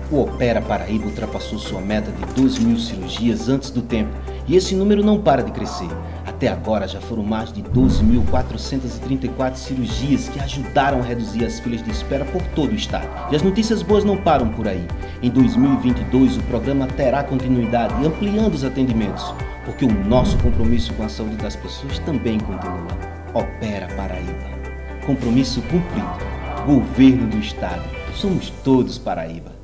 O Opera Paraíba ultrapassou sua meta de 12 mil cirurgias antes do tempo e esse número não para de crescer. Até agora já foram mais de 12.434 cirurgias que ajudaram a reduzir as filas de espera por todo o estado. E as notícias boas não param por aí. Em 2022 o programa terá continuidade ampliando os atendimentos, porque o nosso compromisso com a saúde das pessoas também continua. Opera Paraíba. Compromisso cumprido. Governo do Estado. Somos todos Paraíba.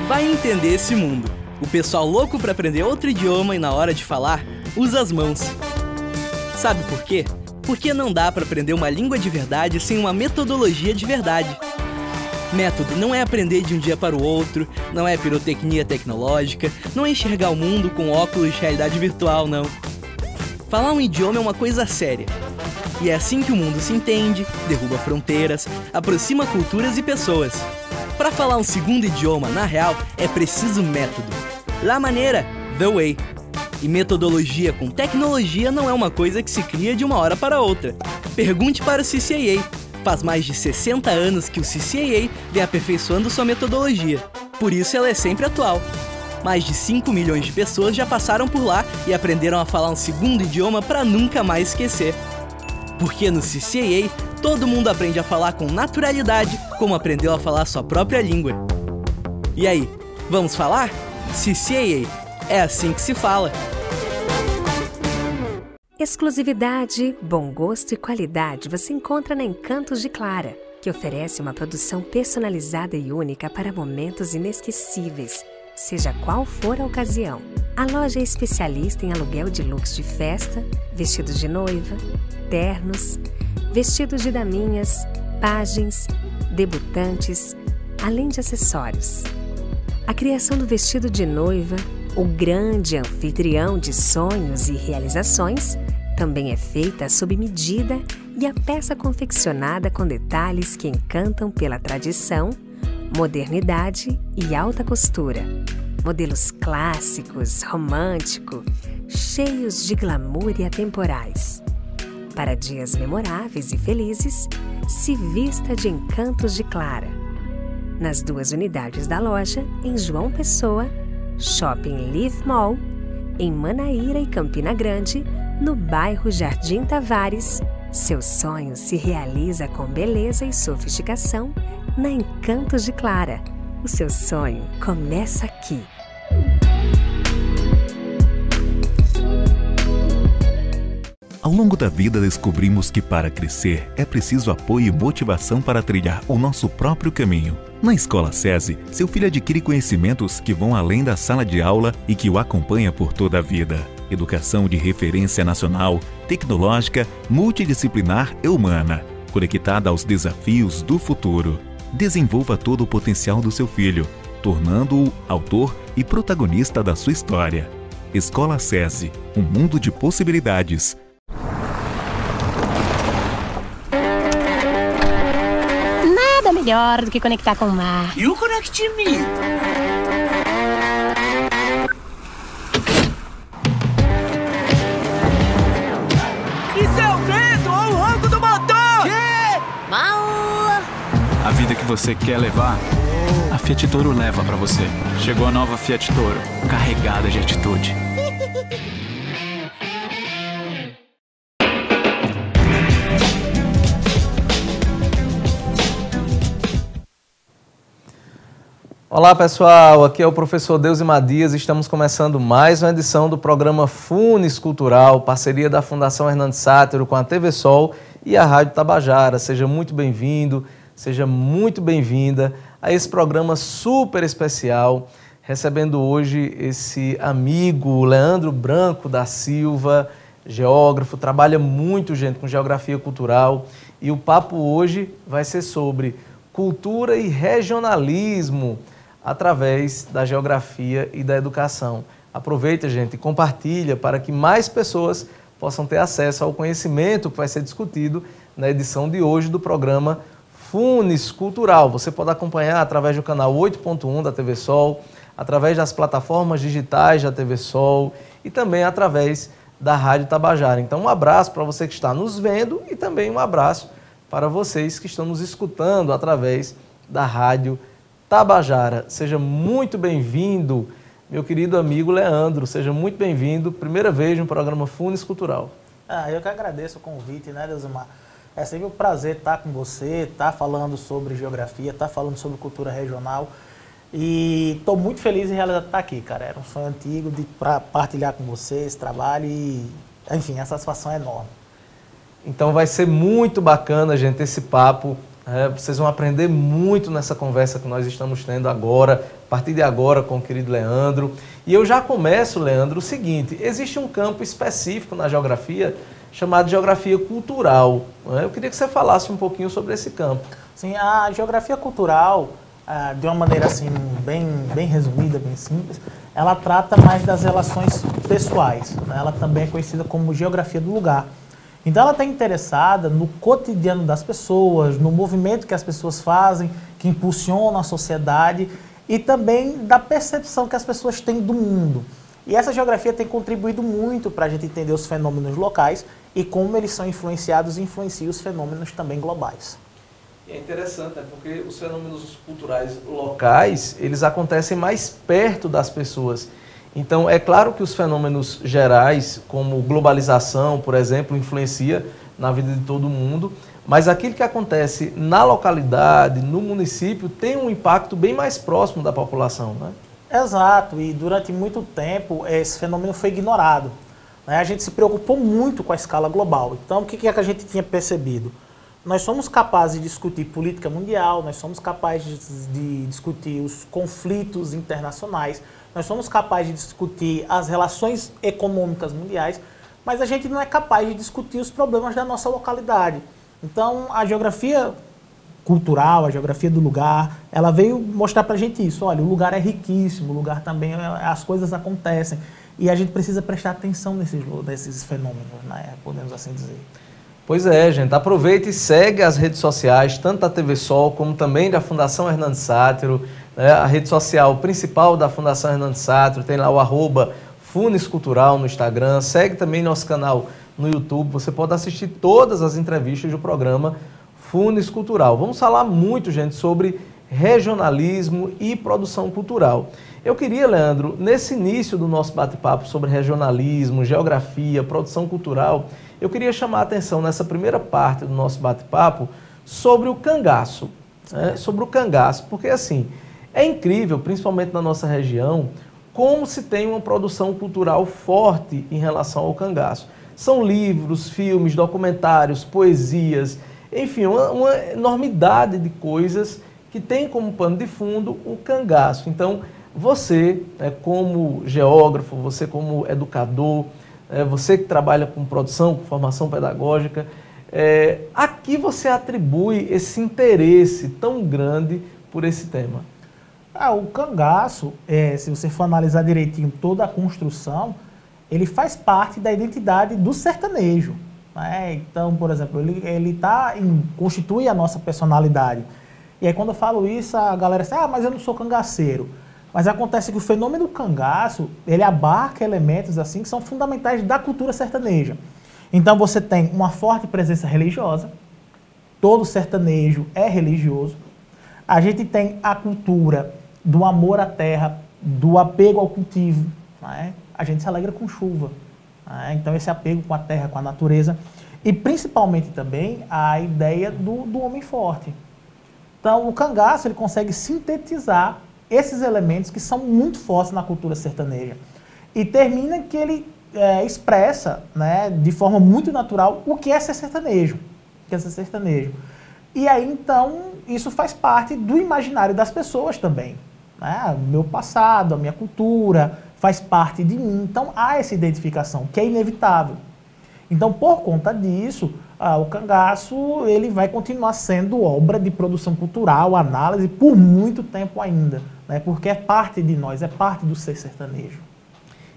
Vai entender esse mundo. O pessoal louco para aprender outro idioma e na hora de falar, usa as mãos. Sabe por quê? Porque não dá para aprender uma língua de verdade sem uma metodologia de verdade. Método não é aprender de um dia para o outro, não é pirotecnia tecnológica, não é enxergar o mundo com óculos de realidade virtual, não. Falar um idioma é uma coisa séria. E é assim que o mundo se entende, derruba fronteiras, aproxima culturas e pessoas. Para falar um segundo idioma, na real, é preciso método. La maneira, the way. E metodologia com tecnologia não é uma coisa que se cria de uma hora para outra. Pergunte para o CCAA. Faz mais de 60 anos que o CCAA vem aperfeiçoando sua metodologia. Por isso ela é sempre atual. Mais de 5 milhões de pessoas já passaram por lá e aprenderam a falar um segundo idioma para nunca mais esquecer. Porque no CCAA, todo mundo aprende a falar com naturalidade, como aprendeu a falar sua própria língua. E aí, vamos falar? CCAA, é assim que se fala. Exclusividade, bom gosto e qualidade você encontra na Encantos de Clara, que oferece uma produção personalizada e única para momentos inesquecíveis, seja qual for a ocasião. A loja é especialista em aluguel de looks de festa, vestidos de noiva, ternos, vestidos de daminhas, pajens, debutantes, além de acessórios. A criação do vestido de noiva, o grande anfitrião de sonhos e realizações, também é feita sob medida e a peça confeccionada com detalhes que encantam pela tradição, modernidade e alta costura. Modelos clássicos, romântico, cheios de glamour e atemporais. Para dias memoráveis e felizes, se vista de Encantos de Clara. Nas 2 unidades da loja, em João Pessoa, Shopping Leaf Mall, em Manaíra e Campina Grande, no bairro Jardim Tavares, seu sonho se realiza com beleza e sofisticação na Encantos de Clara. O seu sonho começa aqui. Ao longo da vida descobrimos que para crescer é preciso apoio e motivação para trilhar o nosso próprio caminho. Na Escola SESI, seu filho adquire conhecimentos que vão além da sala de aula e que o acompanha por toda a vida. Educação de referência nacional, tecnológica, multidisciplinar e humana, conectada aos desafios do futuro. Desenvolva todo o potencial do seu filho, tornando-o autor e protagonista da sua história. Escola SESI, um mundo de possibilidades. Nada melhor do que conectar com o mar. E o Connect-Me? Isso é o vento ou o ronco do motor! A vida que você quer levar, a Fiat Toro leva pra você. Chegou a nova Fiat Toro, carregada de atitude. Olá pessoal, aqui é o professor Deusima Dias e estamos começando mais uma edição do programa Funes Cultural, parceria da Fundação Hernandes Sátero com a TV Sol e a Rádio Tabajara. Seja muito bem-vindo, seja muito bem-vinda a esse programa super especial, recebendo hoje esse amigo Leandro Branco da Silva, geógrafo, trabalha muito, gente, com geografia cultural, e o papo hoje vai ser sobre cultura e regionalismo. através da geografia e da educação. Aproveita, gente, e compartilha para que mais pessoas possam ter acesso ao conhecimento que vai ser discutido na edição de hoje do programa Funes Cultural. Você pode acompanhar através do canal 8.1 da TV Sol, através das plataformas digitais da TV Sol e também através da Rádio Tabajara. Então, um abraço para você que está nos vendo e também um abraço para vocês que estão nos escutando através da Rádio Tabajara. Seja muito bem-vindo, meu querido amigo Leandro. Seja muito bem-vindo, primeira vez no programa Funes Cultural. Eu que agradeço o convite, né, Deusimar? É sempre um prazer estar com você, estar falando sobre geografia, estar falando sobre cultura regional. E estou muito feliz em realizar estar aqui, cara. Era um sonho antigo de partilhar com você esse trabalho e, enfim, a satisfação é enorme. Então vai ser muito bacana, gente, esse papo. Vocês vão aprender muito nessa conversa que nós estamos tendo agora, a partir de agora com o querido Leandro. E eu já começo, Leandro, o seguinte: existe um campo específico na geografia chamado geografia cultural. Eu queria que você falasse um pouquinho sobre esse campo. Sim, a geografia cultural, de uma maneira assim bem resumida, bem simples, ela trata mais das relações pessoais, né? Ela também é conhecida como geografia do lugar. Então ela está interessada no cotidiano das pessoas, no movimento que as pessoas fazem, que impulsionam a sociedade e também da percepção que as pessoas têm do mundo. E essa geografia tem contribuído muito para a gente entender os fenômenos locais e como eles são influenciados e influenciam os fenômenos também globais. É interessante, né? Porque os fenômenos culturais locais, eles acontecem mais perto das pessoas. Então, é claro que os fenômenos gerais, como globalização, por exemplo, influencia na vida de todo mundo, mas aquilo que acontece na localidade, no município, tem um impacto bem mais próximo da população, né? Exato, e durante muito tempo esse fenômeno foi ignorado, né? A gente se preocupou muito com a escala global. Então, o que é que a gente tinha percebido? Nós somos capazes de discutir política mundial, nós somos capazes de discutir os conflitos internacionais, nós somos capazes de discutir as relações econômicas mundiais, mas a gente não é capaz de discutir os problemas da nossa localidade. Então, a geografia cultural, a geografia do lugar, ela veio mostrar pra gente isso. Olha, o lugar é riquíssimo, o lugar também, as coisas acontecem, e a gente precisa prestar atenção nesses fenômenos, né? Podemos assim dizer. Pois é, gente, aproveita e segue as redes sociais, tanto da TV Sol como também da Fundação Hernando Sátiro, né? A rede social principal da Fundação Hernando Sátiro, tem lá o @Funes Cultural no Instagram, segue também nosso canal no YouTube, você pode assistir todas as entrevistas do programa Funes Cultural. Vamos falar muito, gente, sobre regionalismo e produção cultural. Eu queria, Leandro, nesse início do nosso bate-papo sobre regionalismo, geografia, produção cultural, eu queria chamar a atenção nessa primeira parte do nosso bate-papo sobre o cangaço. Né? Sobre o cangaço, porque assim, é incrível, principalmente na nossa região, como se tem uma produção cultural forte em relação ao cangaço. São livros, filmes, documentários, poesias, enfim, uma enormidade de coisas que tem como pano de fundo o cangaço. Então, você, como geógrafo, você como educador, você que trabalha com produção, com formação pedagógica, a que você atribui esse interesse tão grande por esse tema? O cangaço, se você for analisar direitinho toda a construção, ele faz parte da identidade do sertanejo. Né? Então, por exemplo, ele constitui a nossa personalidade. E aí quando eu falo isso, a galera diz, mas eu não sou cangaceiro. Mas acontece que o fenômeno do cangaço, ele abarca elementos assim que são fundamentais da cultura sertaneja. Então você tem uma forte presença religiosa, todo sertanejo é religioso. A gente tem a cultura do amor à terra, do apego ao cultivo. Né? A gente se alegra com chuva. Né? Então esse apego com a terra, com a natureza. E principalmente também a ideia do homem forte. Então o cangaço ele consegue sintetizar esses elementos que são muito fortes na cultura sertaneja. E termina que ele expressa, né, de forma muito natural o que é ser sertanejo. E aí, então, isso faz parte do imaginário das pessoas também. Né? O meu passado, a minha cultura, faz parte de mim. Então, há essa identificação, que é inevitável. Então, por conta disso, o cangaço ele vai continuar sendo obra de produção cultural, análise, por muito tempo ainda. né? Porque é parte de nós, é parte do ser sertanejo.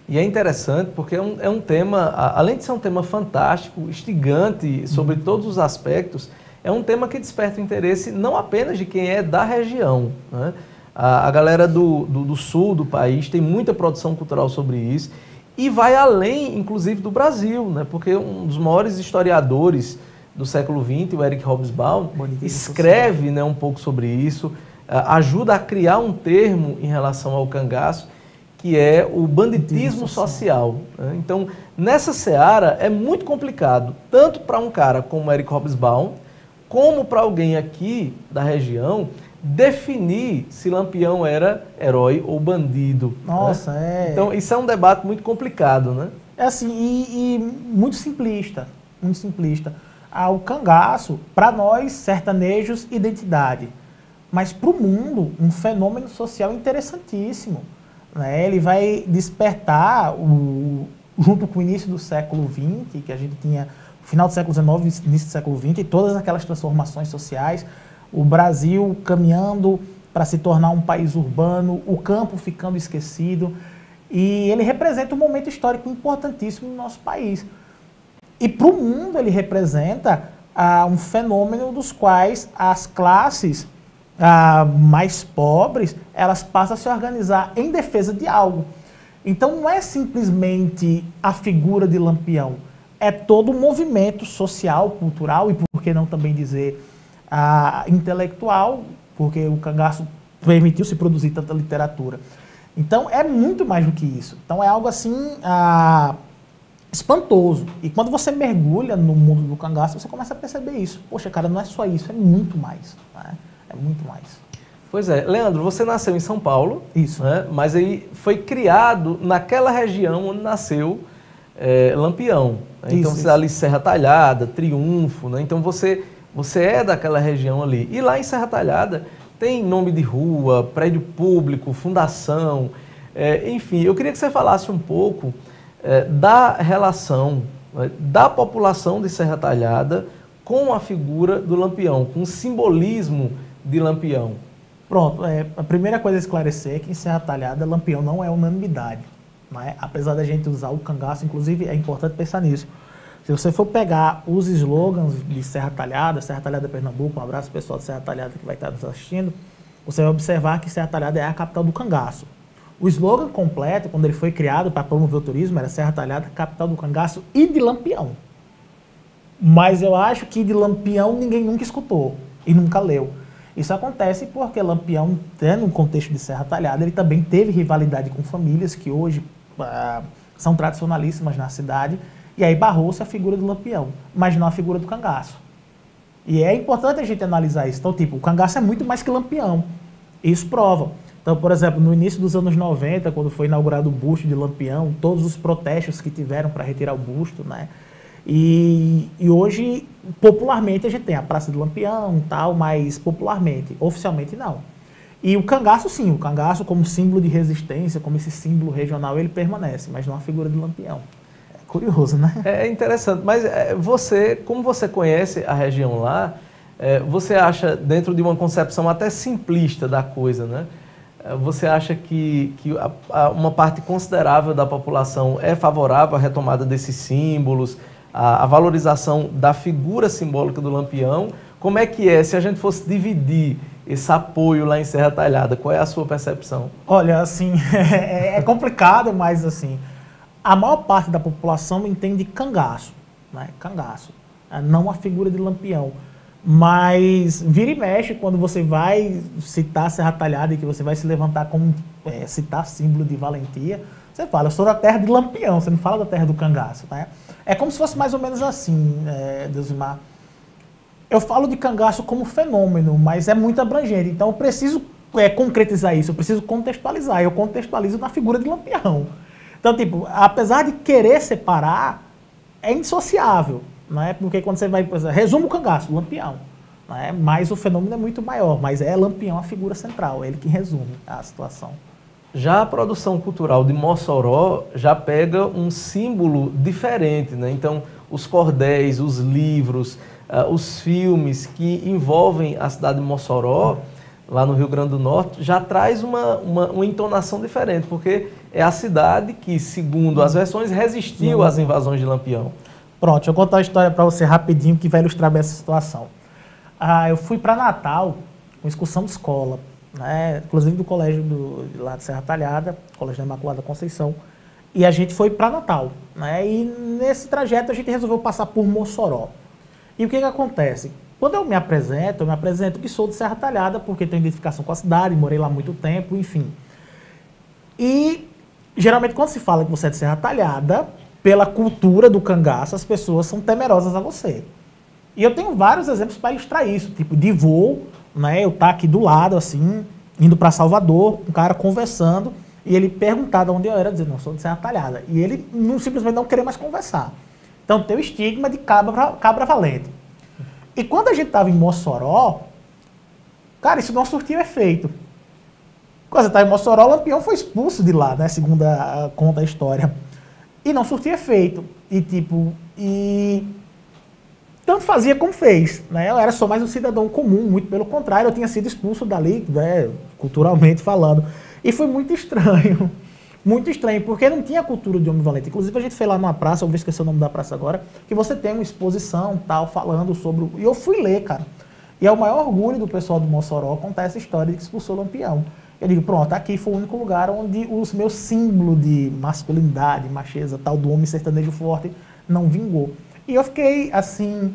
E é interessante porque é um tema, além de ser um tema fantástico, instigante sobre todos os aspectos, é um tema que desperta o interesse não apenas de quem é da região, né? A galera do sul do país tem muita produção cultural sobre isso e vai além, inclusive, do Brasil, né? Porque um dos maiores historiadores do século XX, o Eric Hobsbawm, escreve, né, um pouco sobre isso, ajuda a criar um termo em relação ao cangaço, que é o banditismo social. Né? Então, nessa seara é muito complicado, tanto para um cara como Eric Hobsbawm, como para alguém aqui da região, definir se Lampião era herói ou bandido. Nossa, né? Então, isso é um debate muito complicado, né? É assim, e muito simplista, muito simplista. O cangaço, para nós, sertanejos, identidade. Mas para o mundo, um fenômeno social interessantíssimo. Né? Ele vai despertar, junto com o início do século XX, que a gente tinha, final do século XIX, início do século XX, e todas aquelas transformações sociais, o Brasil caminhando para se tornar um país urbano, o campo ficando esquecido, e ele representa um momento histórico importantíssimo no nosso país. E para o mundo ele representa um fenômeno dos quais as classes mais pobres, elas passam a se organizar em defesa de algo. Então não é simplesmente a figura de Lampião, é todo um movimento social, cultural e, por que não também dizer, intelectual, porque o cangaço permitiu se produzir tanta literatura. Então é muito mais do que isso. Então é algo assim espantoso. E quando você mergulha no mundo do cangaço, você começa a perceber isso. Poxa, cara, não é só isso, é muito mais. Né? É muito mais. Pois é. Leandro, você nasceu em São Paulo. Isso. Né? Mas aí foi criado naquela região onde nasceu Lampião. Né? Então, você ali Serra Talhada, Triunfo. Né? Então, você é daquela região ali. E lá em Serra Talhada tem nome de rua, prédio público, fundação. Enfim, eu queria que você falasse um pouco da relação da população de Serra Talhada com a figura do Lampião, com o simbolismo de Lampião. Pronto, a primeira coisa a esclarecer é que em Serra Talhada, Lampião não é unanimidade. Não é? Apesar da gente usar o cangaço, inclusive é importante pensar nisso. Se você for pegar os slogans de Serra Talhada Pernambuco, um abraço pessoal de Serra Talhada que vai estar nos assistindo, você vai observar que Serra Talhada é a capital do cangaço. O slogan completo, quando ele foi criado para promover o turismo, era Serra Talhada, capital do cangaço e de Lampião. Mas eu acho que de Lampião ninguém nunca escutou e nunca leu. Isso acontece porque Lampião, no contexto de Serra Talhada, ele também teve rivalidade com famílias que hoje são tradicionalíssimas na cidade, e aí barrou-se a figura do Lampião, mas não a figura do cangaço. E é importante a gente analisar isso. Então, tipo, o cangaço é muito mais que Lampião. Isso prova. Então, por exemplo, no início dos anos 90, quando foi inaugurado o busto de Lampião, todos os protestos que tiveram para retirar o busto, né? E hoje, popularmente, a gente tem a Praça de Lampião e tal, mas popularmente, oficialmente não. E o cangaço, sim, o cangaço como símbolo de resistência, como esse símbolo regional, ele permanece, mas não a figura de Lampião. É curioso, né? É interessante, mas como você conhece a região lá, você acha, dentro de uma concepção até simplista da coisa, né? Você acha que uma parte considerável da população é favorável à retomada desses símbolos, a valorização da figura simbólica do Lampião? Como é que é, se a gente fosse dividir esse apoio lá em Serra Talhada, qual é a sua percepção? Olha, assim, é complicado, mas assim, a maior parte da população entende cangaço, né? Cangaço, não a figura de Lampião. Mas vira e mexe, quando você vai citar Serra Talhada e que você vai se levantar como citar símbolo de valentia, você fala, eu sou da terra de Lampião, você não fala da terra do cangaço, né? É como se fosse mais ou menos assim, Deusimar. Eu falo de cangaço como fenômeno, mas é muito abrangente, então eu preciso concretizar isso, eu preciso contextualizar, eu contextualizo na figura de Lampião. Então, tipo, apesar de querer separar, é indissociável. Não é? Porque quando você vai, por exemplo, resume o cangaço, Lampião. Não é? Mas o fenômeno é muito maior, mas é Lampião a figura central, é ele que resume a situação. Já a produção cultural de Mossoró já pega um símbolo diferente, né? Então, os cordéis, os livros, os filmes que envolvem a cidade de Mossoró lá no Rio Grande do Norte, já traz uma entonação diferente, porque é a cidade que, segundo as versões, resistiu às invasões de Lampião. Pronto, deixa eu contar uma história para você rapidinho que vai ilustrar bem essa situação. Eu fui para Natal com excursão de escola, né, inclusive do colégio lá de Serra Talhada, Colégio da Imaculada Conceição, e a gente foi para Natal, né, e nesse trajeto a gente resolveu passar por Mossoró. E o que acontece? Quando eu me apresento que sou de Serra Talhada, porque tenho identificação com a cidade, morei lá há muito tempo, enfim. E, geralmente, quando se fala que você é de Serra Talhada, pela cultura do cangaço, as pessoas são temerosas a você. E eu tenho vários exemplos para ilustrar isso, tipo de voo, né, eu estar aqui do lado, assim, indo para Salvador, um cara conversando, e ele perguntar de onde eu era, dizendo, não, sou de Serra Talhada. E ele simplesmente não querer mais conversar. Então, tem o estigma de cabra valente. E quando a gente estava em Mossoró, cara, isso não surtiu efeito. Quando você estava em Mossoró, o Lampião foi expulso de lá, né? Segundo conta a história. E não surtiu efeito. E tanto fazia como fez, né? Eu era só mais um cidadão comum, muito pelo contrário, eu tinha sido expulso dali, né? Culturalmente falando. E foi muito estranho. Muito estranho, porque não tinha cultura de homem valente. Inclusive, a gente foi lá numa praça, eu vou esquecer o nome da praça agora, que você tem uma exposição, tal, falando sobre... E eu fui ler, cara. E é o maior orgulho do pessoal do Mossoró contar essa história de que expulsou o Lampião. Eu digo, pronto, aqui foi o único lugar onde os meus símbolos de masculinidade, macheza, tal, do homem sertanejo forte, não vingou. E eu fiquei, assim,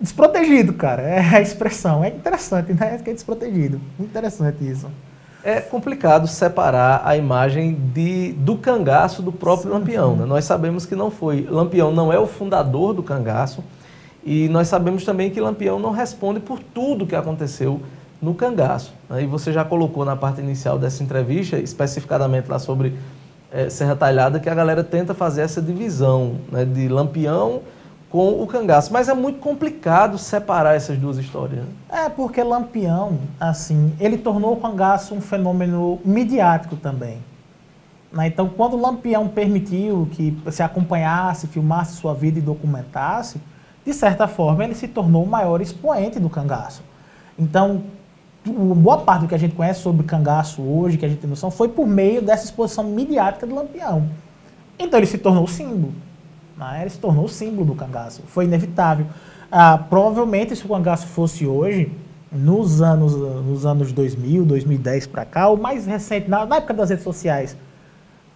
desprotegido, cara. É a expressão. É interessante, né? Eu fiquei desprotegido. Muito interessante isso. É complicado separar a imagem do cangaço do próprio Lampião. Né? Nós sabemos que não foi. Lampião não é o fundador do cangaço e nós sabemos também que Lampião não responde por tudo que aconteceu no cangaço. Né? E você já colocou na parte inicial dessa entrevista, especificadamente lá sobre Serra Talhada, que a galera tenta fazer essa divisão, né, de Lampião com o cangaço. Mas é muito complicado separar essas duas histórias. Né? É, porque Lampião, assim, ele tornou o cangaço um fenômeno midiático também. Né? Então, quando Lampião permitiu que se acompanhasse, filmasse sua vida e documentasse, de certa forma ele se tornou o maior expoente do cangaço. Então, boa parte do que a gente conhece sobre cangaço hoje, que a gente tem noção, foi por meio dessa exposição midiática do Lampião. Então, ele se tornou o símbolo. Ele se tornou o símbolo do cangaço. Foi inevitável. Provavelmente, se o cangaço fosse hoje, nos anos 2000, 2010 para cá, o mais recente, na época das redes sociais,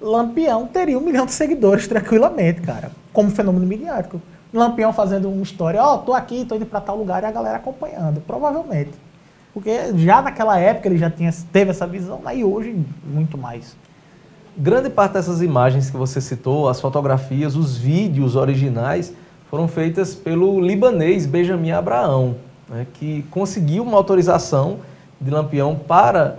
Lampião teria 1 milhão de seguidores tranquilamente, cara, como fenômeno midiático. Lampião fazendo uma história, tô aqui, tô indo para tal lugar, e a galera acompanhando, provavelmente. Porque já naquela época ele já teve essa visão, e hoje muito mais. Grande parte dessas imagens que você citou, as fotografias, os vídeos originais, foram feitas pelo libanês Benjamin Abraão, né, que conseguiu uma autorização de Lampião para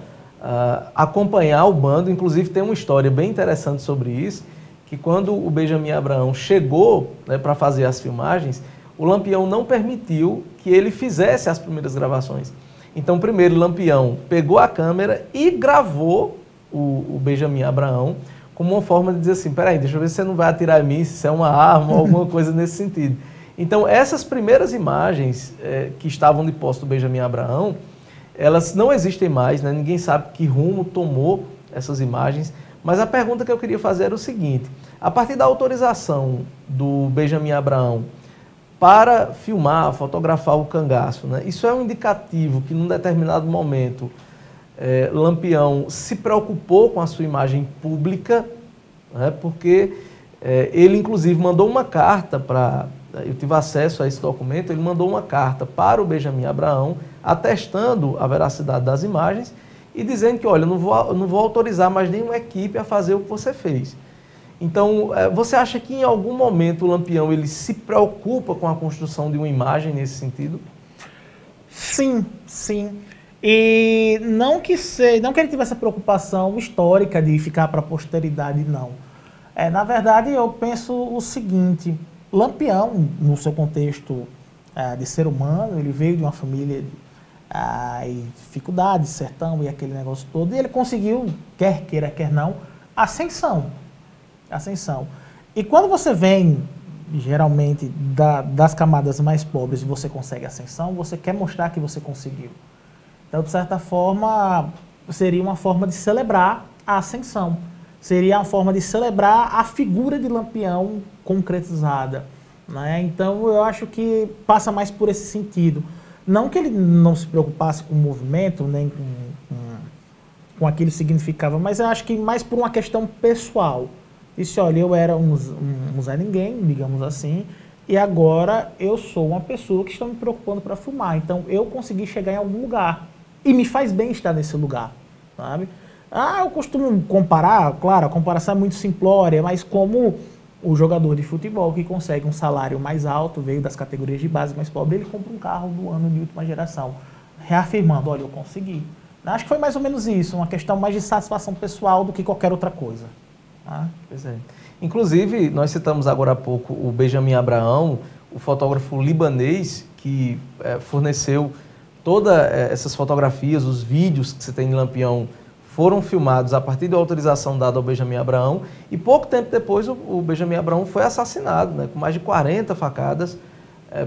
acompanhar o bando. Inclusive tem uma história bem interessante sobre isso, que quando o Benjamin Abraão chegou, né, para fazer as filmagens, o Lampião não permitiu que ele fizesse as primeiras gravações. Então, primeiro, Lampião pegou a câmera e gravou o Benjamin Abraão como uma forma de dizer assim, peraí, deixa eu ver se você não vai atirar em mim, se isso é uma arma ou alguma coisa nesse sentido. Então, essas primeiras imagens que estavam de posse do Benjamin Abraão, elas não existem mais, né? Ninguém sabe que rumo tomou essas imagens, mas a pergunta que eu queria fazer era o seguinte, a partir da autorização do Benjamin Abraão para filmar, fotografar o cangaço, né? Isso é um indicativo que, num determinado momento, Lampião se preocupou com a sua imagem pública, né? Porque ele, inclusive, mandou uma carta para... Eu tive acesso a esse documento, ele mandou uma carta para o Benjamin Abraão, atestando a veracidade das imagens e dizendo que, olha, não vou autorizar mais nenhuma equipe a fazer o que você fez. Então, você acha que em algum momento o Lampião ele se preocupa com a construção de uma imagem nesse sentido? Sim, sim. E não que ele tivesse essa preocupação histórica de ficar para a posteridade, não. Na verdade, eu penso o seguinte, Lampião, no seu contexto de ser humano, ele veio de uma família de dificuldades, sertão e aquele negócio todo, e ele conseguiu, quer queira, quer não, ascensão. E quando você vem, geralmente, das camadas mais pobres e você consegue ascensão, você quer mostrar que você conseguiu. Então, de certa forma, seria uma forma de celebrar a ascensão. Seria uma forma de celebrar a figura de Lampião concretizada, né? Então, eu acho que passa mais por esse sentido. Não que ele não se preocupasse com o movimento, nem com aquilo que significava, mas eu acho que mais por uma questão pessoal. Disse, olha, eu era um Zé Ninguém, digamos assim, e agora eu sou uma pessoa que está me preocupando para filmar. Então, eu consegui chegar em algum lugar. E me faz bem estar nesse lugar, sabe? Eu costumo comparar, claro, a comparação é muito simplória, mas como o jogador de futebol que consegue um salário mais alto, veio das categorias de base mais pobre, ele compra um carro do ano de última geração, reafirmando, olha, eu consegui. Acho que foi mais ou menos isso, uma questão mais de satisfação pessoal do que qualquer outra coisa. Pois é. Inclusive, nós citamos agora há pouco o Benjamin Abraão, o fotógrafo libanês que forneceu todas essas fotografias, os vídeos que você tem de Lampião foram filmados a partir da autorização dada ao Benjamin Abraão, e pouco tempo depois o Benjamin Abraão foi assassinado, né, com mais de 40 facadas,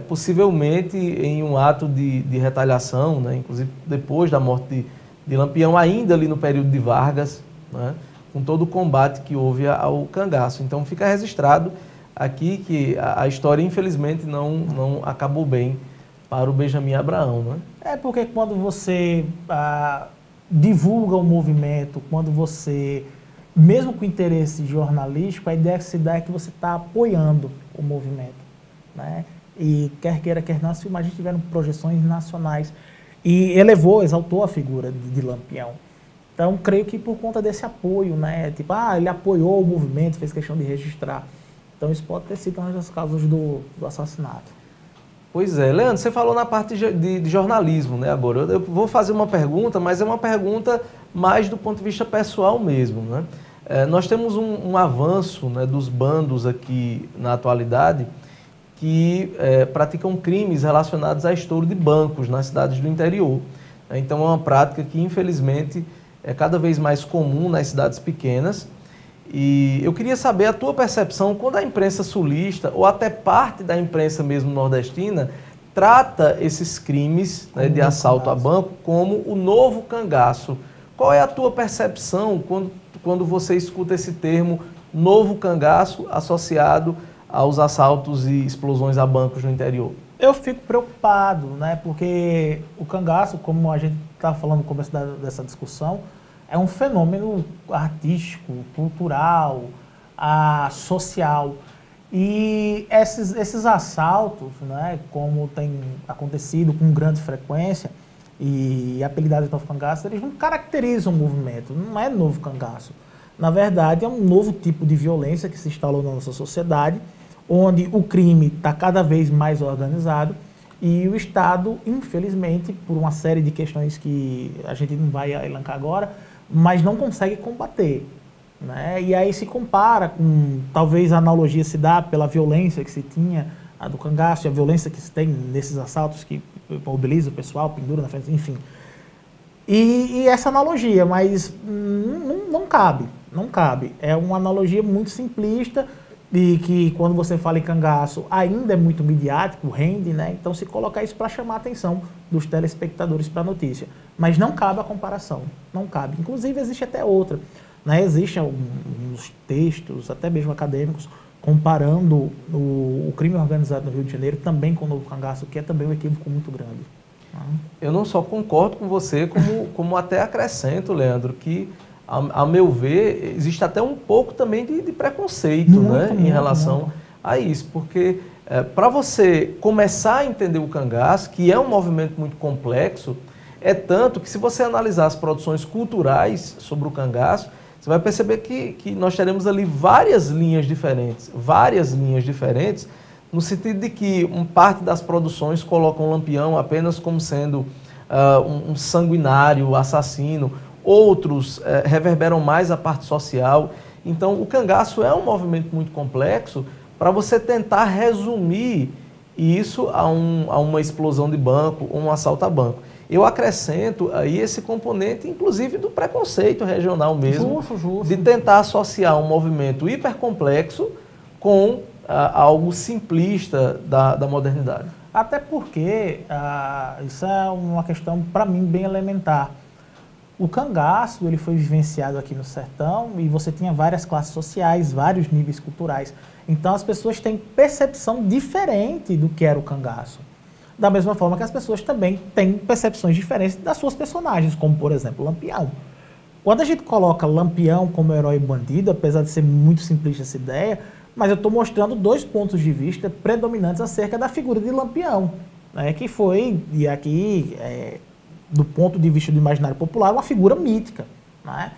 possivelmente em um ato de retaliação, né, inclusive depois da morte de Lampião, ainda ali no período de Vargas, né, com todo o combate que houve ao cangaço. Então fica registrado aqui que a história, infelizmente, não acabou bem para o Benjamin Abraão. Né? É porque quando você divulga o movimento, quando você, mesmo com interesse jornalístico, a ideia que se dá é que você está apoiando o movimento, né? E quer queira, quer não, as filmagens tiveram projeções nacionais e exaltou a figura de Lampião. Então, creio que por conta desse apoio, né? Tipo, ele apoiou o movimento, fez questão de registrar. Então, isso pode ter sido uma das causas do assassinato. Pois é. Leandro, você falou na parte de jornalismo, né? Agora, eu vou fazer uma pergunta, mas é uma pergunta mais do ponto de vista pessoal mesmo, né? Nós temos um avanço, né, dos bandos aqui na atualidade que praticam crimes relacionados a estouro de bancos nas cidades do interior. Então, é uma prática que, infelizmente, é cada vez mais comum nas cidades pequenas. E eu queria saber a tua percepção quando a imprensa sulista, ou até parte da imprensa mesmo nordestina, trata esses crimes, né, de assalto a banco como o novo cangaço. Qual é a tua percepção quando você escuta esse termo novo cangaço associado aos assaltos e explosões a bancos no interior? Eu fico preocupado, né, porque o cangaço, como a gente estava falando no começo dessa discussão, é um fenômeno artístico, cultural, social. E esses assaltos, né, como tem acontecido com grande frequência, e apelidados de novo cangaço, eles não caracterizam o movimento, não é novo cangaço. Na verdade, é um novo tipo de violência que se instalou na nossa sociedade, onde o crime está cada vez mais organizado e o Estado, infelizmente, por uma série de questões que a gente não vai elencar agora, mas não consegue combater, né? E aí se compara com, talvez a analogia se dá pela violência que se tinha, a do cangaço, e a violência que se tem nesses assaltos que mobiliza o pessoal, pendura na frente, enfim. E essa analogia, mas não cabe. É uma analogia muito simplista, e que quando você fala em cangaço ainda é muito midiático, rende, né? Então se colocar isso para chamar a atenção dos telespectadores para a notícia. Mas não cabe a comparação, não cabe. Inclusive existe até outra, né? Existem alguns textos, até mesmo acadêmicos, comparando o crime organizado no Rio de Janeiro também com o novo cangaço, que é também um equívoco muito grande. Eu não só concordo com você, como até acrescento, Leandro, que a meu ver, existe até um pouco também de preconceito, né, em relação a isso, porque para você começar a entender o cangaço, que é um movimento muito complexo, é tanto que se você analisar as produções culturais sobre o cangaço, você vai perceber que nós teremos ali várias linhas diferentes, no sentido de que parte das produções colocam o Lampião apenas como sendo um sanguinário, assassino, outros reverberam mais a parte social. Então, o cangaço é um movimento muito complexo para você tentar resumir isso a uma explosão de banco ou um assalto a banco. Eu acrescento aí esse componente, inclusive, do preconceito regional mesmo, justo. De tentar associar um movimento hipercomplexo com algo simplista da modernidade. Até porque isso é uma questão, para mim, bem elementar. O cangaço, ele foi vivenciado aqui no sertão e você tinha várias classes sociais, vários níveis culturais. Então as pessoas têm percepção diferente do que era o cangaço. Da mesma forma que as pessoas também têm percepções diferentes das suas personagens, como por exemplo Lampião. Quando a gente coloca Lampião como herói bandido, apesar de ser muito simplista essa ideia, mas eu estou mostrando dois pontos de vista predominantes acerca da figura de Lampião, né, que foi, e aqui, do ponto de vista do imaginário popular, uma figura mítica. Né?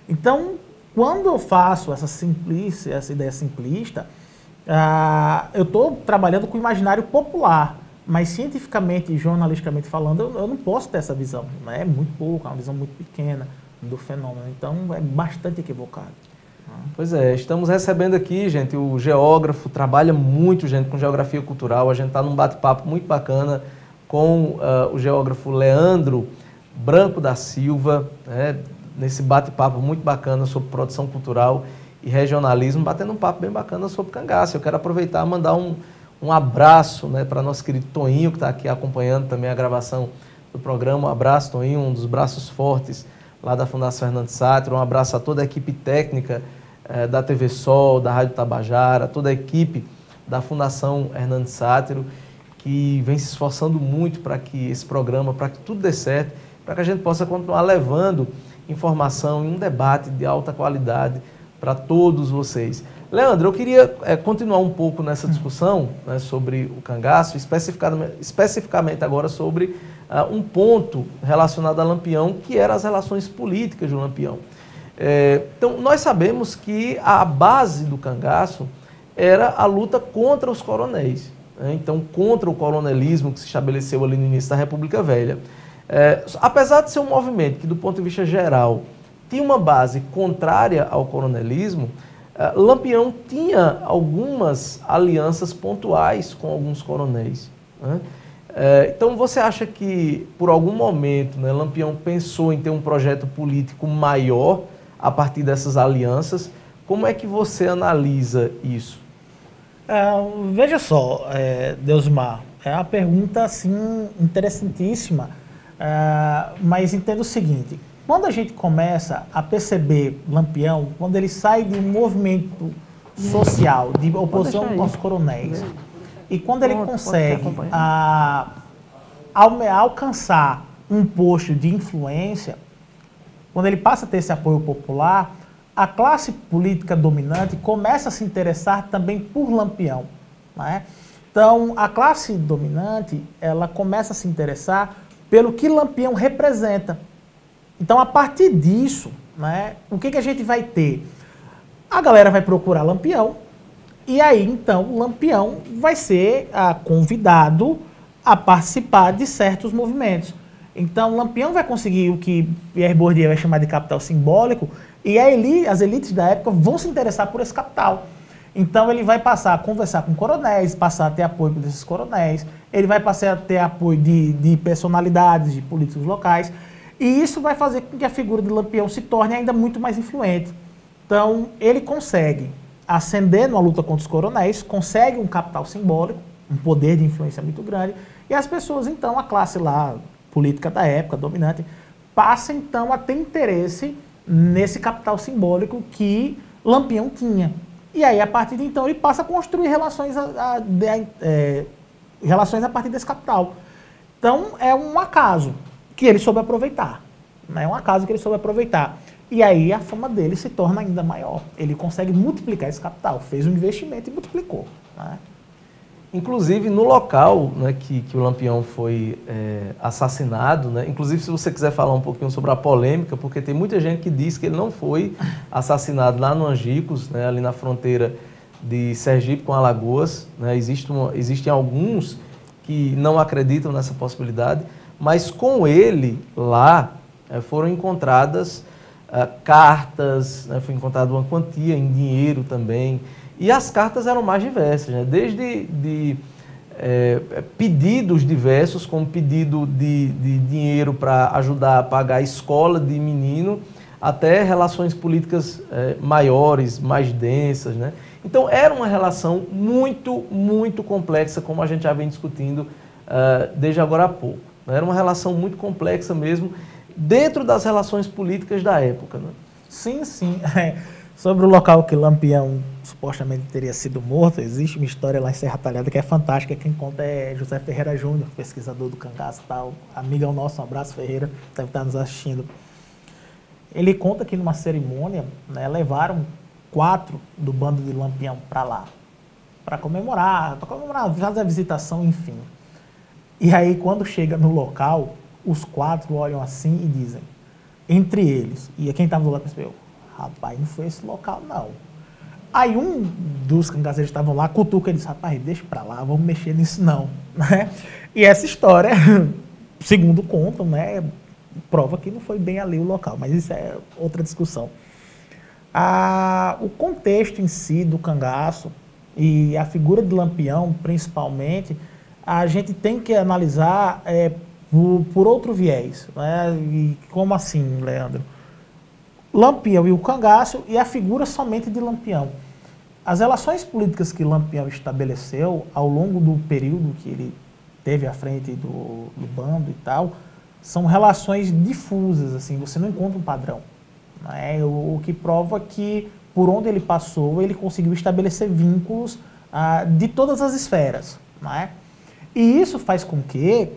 Então, quando eu faço essa ideia simplista, eu estou trabalhando com o imaginário popular, mas cientificamente e jornalisticamente falando, eu não posso ter essa visão. Né? É muito pouco, é uma visão muito pequena do fenômeno, então é bastante equivocado. Pois é, estamos recebendo aqui, gente, o geógrafo, trabalha muito, gente, com geografia cultural. A gente está num bate-papo muito bacana com o geógrafo Leandro Branco da Silva, né, nesse bate-papo muito bacana sobre produção cultural e regionalismo, batendo um papo bem bacana sobre cangaço. Eu quero aproveitar e mandar um abraço, né, para nosso querido Toninho, que está aqui acompanhando também a gravação do programa. Um abraço, Toninho, um dos braços fortes lá da Fundação Hernandes Sátiro. Um abraço a toda a equipe técnica da TV Sol, da Rádio Tabajara, toda a equipe da Fundação Hernandes Sátiro, que vem se esforçando muito para que esse programa, para que tudo dê certo, para que a gente possa continuar levando informação e um debate de alta qualidade para todos vocês. Leandro, eu queria continuar um pouco nessa discussão, né, sobre o cangaço, especificamente agora sobre um ponto relacionado a Lampião, que eram as relações políticas do Lampião. Então, nós sabemos que a base do cangaço era a luta contra os coronéis, né? Então, contra o coronelismo que se estabeleceu ali no início da República Velha. Apesar de ser um movimento que, do ponto de vista geral, tinha uma base contrária ao coronelismo, Lampião tinha algumas alianças pontuais com alguns coronéis, né? Então, você acha que, por algum momento, né, Lampião pensou em ter um projeto político maior a partir dessas alianças? Como é que você analisa isso? Veja só, Deusmar, é uma pergunta assim, interessantíssima, mas entenda o seguinte: quando a gente começa a perceber Lampião, quando ele sai de um movimento social de oposição aos coronéis, e quando ele consegue alcançar um posto de influência, quando ele passa a ter esse apoio popular, a classe política dominante começa a se interessar também por Lampião. Né? Então, a classe dominante, ela começa a se interessar pelo que Lampião representa. Então, a partir disso, né, o que a gente vai ter? A galera vai procurar Lampião, e aí, então, Lampião vai ser convidado a participar de certos movimentos. Então, Lampião vai conseguir o que Pierre Bourdieu vai chamar de capital simbólico, e as elites da época vão se interessar por esse capital. Então, ele vai passar a conversar com coronéis, passar a ter apoio desses coronéis, ele vai passar a ter apoio de personalidades, de políticos locais, e isso vai fazer com que a figura de Lampião se torne ainda muito mais influente. Então, ele consegue ascender numa luta contra os coronéis, consegue um capital simbólico, um poder de influência muito grande, e as pessoas, então, a classe lá política da época, dominante, passa, então, a ter interesse nesse capital simbólico que Lampião tinha. E aí, a partir de então, ele passa a construir relações a partir desse capital. Então, é um acaso que ele soube aproveitar. É um acaso que ele soube aproveitar. E aí, a fama dele se torna ainda maior. Ele consegue multiplicar esse capital. Fez um investimento e multiplicou. Né? Inclusive, no local, né, que o Lampião foi assassinado, né, inclusive, se você quiser falar um pouquinho sobre a polêmica, porque tem muita gente que diz que ele não foi assassinado lá no Angicos, né, ali na fronteira de Sergipe com Alagoas. Né, existem alguns que não acreditam nessa possibilidade, mas com ele lá foram encontradas cartas, né, foi encontrada uma quantia em dinheiro também. E as cartas eram mais diversas, né? Desde pedidos diversos, como pedido de dinheiro para ajudar a pagar a escola de menino, até relações políticas maiores, mais densas, né? Então, era uma relação muito, muito complexa, como a gente já vem discutindo desde agora há pouco. Era uma relação muito complexa mesmo, dentro das relações políticas da época. Né? Sim, sim. Sobre o local que Lampião supostamente teria sido morto, existe uma história lá em Serra Talhada que é fantástica. Quem conta é José Ferreira Júnior, pesquisador do cangaço e tal. Amigão nosso, um abraço, Ferreira, deve estar nos assistindo. Ele conta que numa cerimônia, né, levaram 4 do bando de Lampião para lá, para comemorar, fazer a visitação, enfim. E aí, quando chega no local, os 4 olham assim e dizem, entre eles, e quem estava do lado percebeu, rapaz, não foi esse local, não. Aí um dos cangaceiros que estavam lá, cutuca e disse, rapaz, deixa pra lá, vamos mexer nisso não. Né? E essa história, segundo contam, né, prova que não foi bem ali o local, mas isso é outra discussão. O contexto em si do cangaço e a figura de Lampião, principalmente, a gente tem que analisar por outro viés. Né? E como assim, Leandro? Lampião e o cangaço e a figura somente de Lampião. As relações políticas que Lampião estabeleceu ao longo do período que ele teve à frente do bando e tal, são relações difusas, assim, você não encontra um padrão. Né? O que prova que, por onde ele passou, ele conseguiu estabelecer vínculos de todas as esferas. Né? E isso faz com que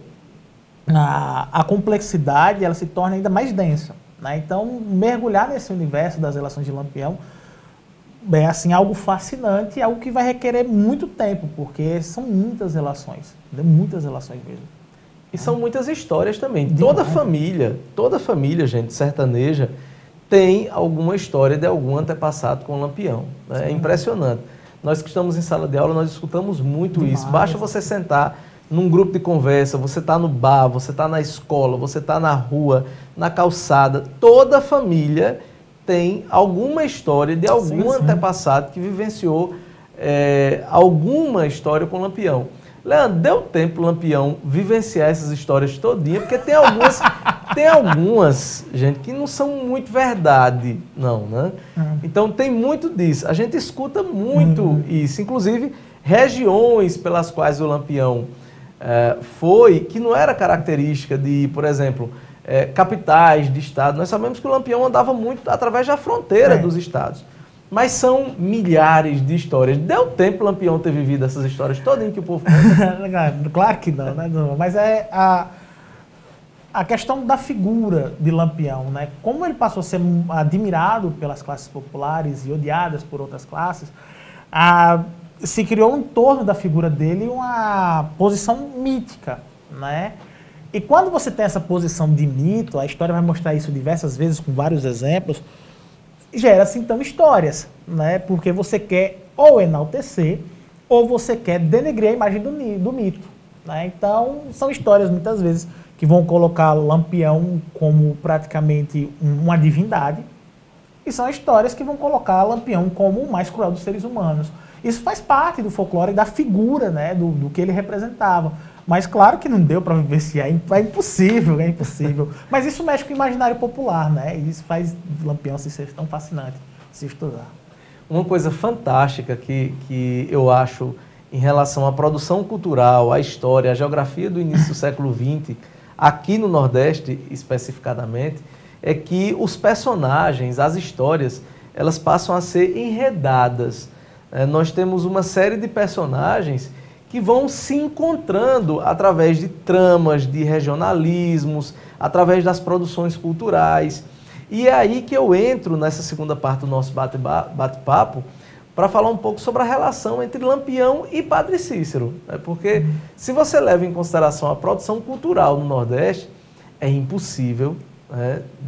a complexidade ela se torne ainda mais densa. Né? Então, mergulhar nesse universo das relações de Lampião é assim, algo fascinante, algo que vai requerer muito tempo, porque são muitas relações mesmo. E são muitas histórias também. Toda família, gente, sertaneja, tem alguma história de algum antepassado com Lampião. Né? É impressionante. Nós que estamos em sala de aula, nós escutamos muito isso. Basta você sentar num grupo de conversa, você está no bar, você está na escola, você está na rua, na calçada. Toda família tem alguma história de algum antepassado que vivenciou alguma história com Lampião. Leandro, deu tempo Lampião vivenciar essas histórias todinhas, porque tem algumas, gente, que não são muito verdade, não, né? Então tem muito disso. A gente escuta muito isso, inclusive regiões pelas quais o Lampião foi, que não era característica de, por exemplo, capitais de estado. Nós sabemos que o Lampião andava muito através da fronteira dos estados. Mas são milhares de histórias. Deu tempo o Lampião ter vivido essas histórias todas que o povo conta? Claro que não, né? Mas é a questão da figura de Lampião, né? Como ele passou a ser admirado pelas classes populares e odiadas por outras classes, se criou em torno da figura dele uma posição mítica, né? E quando você tem essa posição de mito, a história vai mostrar isso diversas vezes com vários exemplos, gera-se então histórias, né? Porque você quer ou enaltecer ou você quer denegrir a imagem do mito, né? Então são histórias muitas vezes que vão colocar Lampião como praticamente uma divindade e são histórias que vão colocar Lampião como o mais cruel dos seres humanos. Isso faz parte do folclore e da figura, né? do que ele representava. Mas claro que não deu para vivenciar, é impossível. Mas isso mexe com o imaginário popular, né? E isso faz Lampião ser tão fascinante se estudar. Uma coisa fantástica que eu acho em relação à produção cultural, à história, à geografia do início do século XX, aqui no Nordeste especificadamente, é que os personagens, as histórias, elas passam a ser enredadas. Nós temos uma série de personagens que vão se encontrando através de tramas, de regionalismos, através das produções culturais. E é aí que eu entro nessa segunda parte do nosso bate-papo para falar um pouco sobre a relação entre Lampião e Padre Cícero. Porque se você leva em consideração a produção cultural no Nordeste, é impossível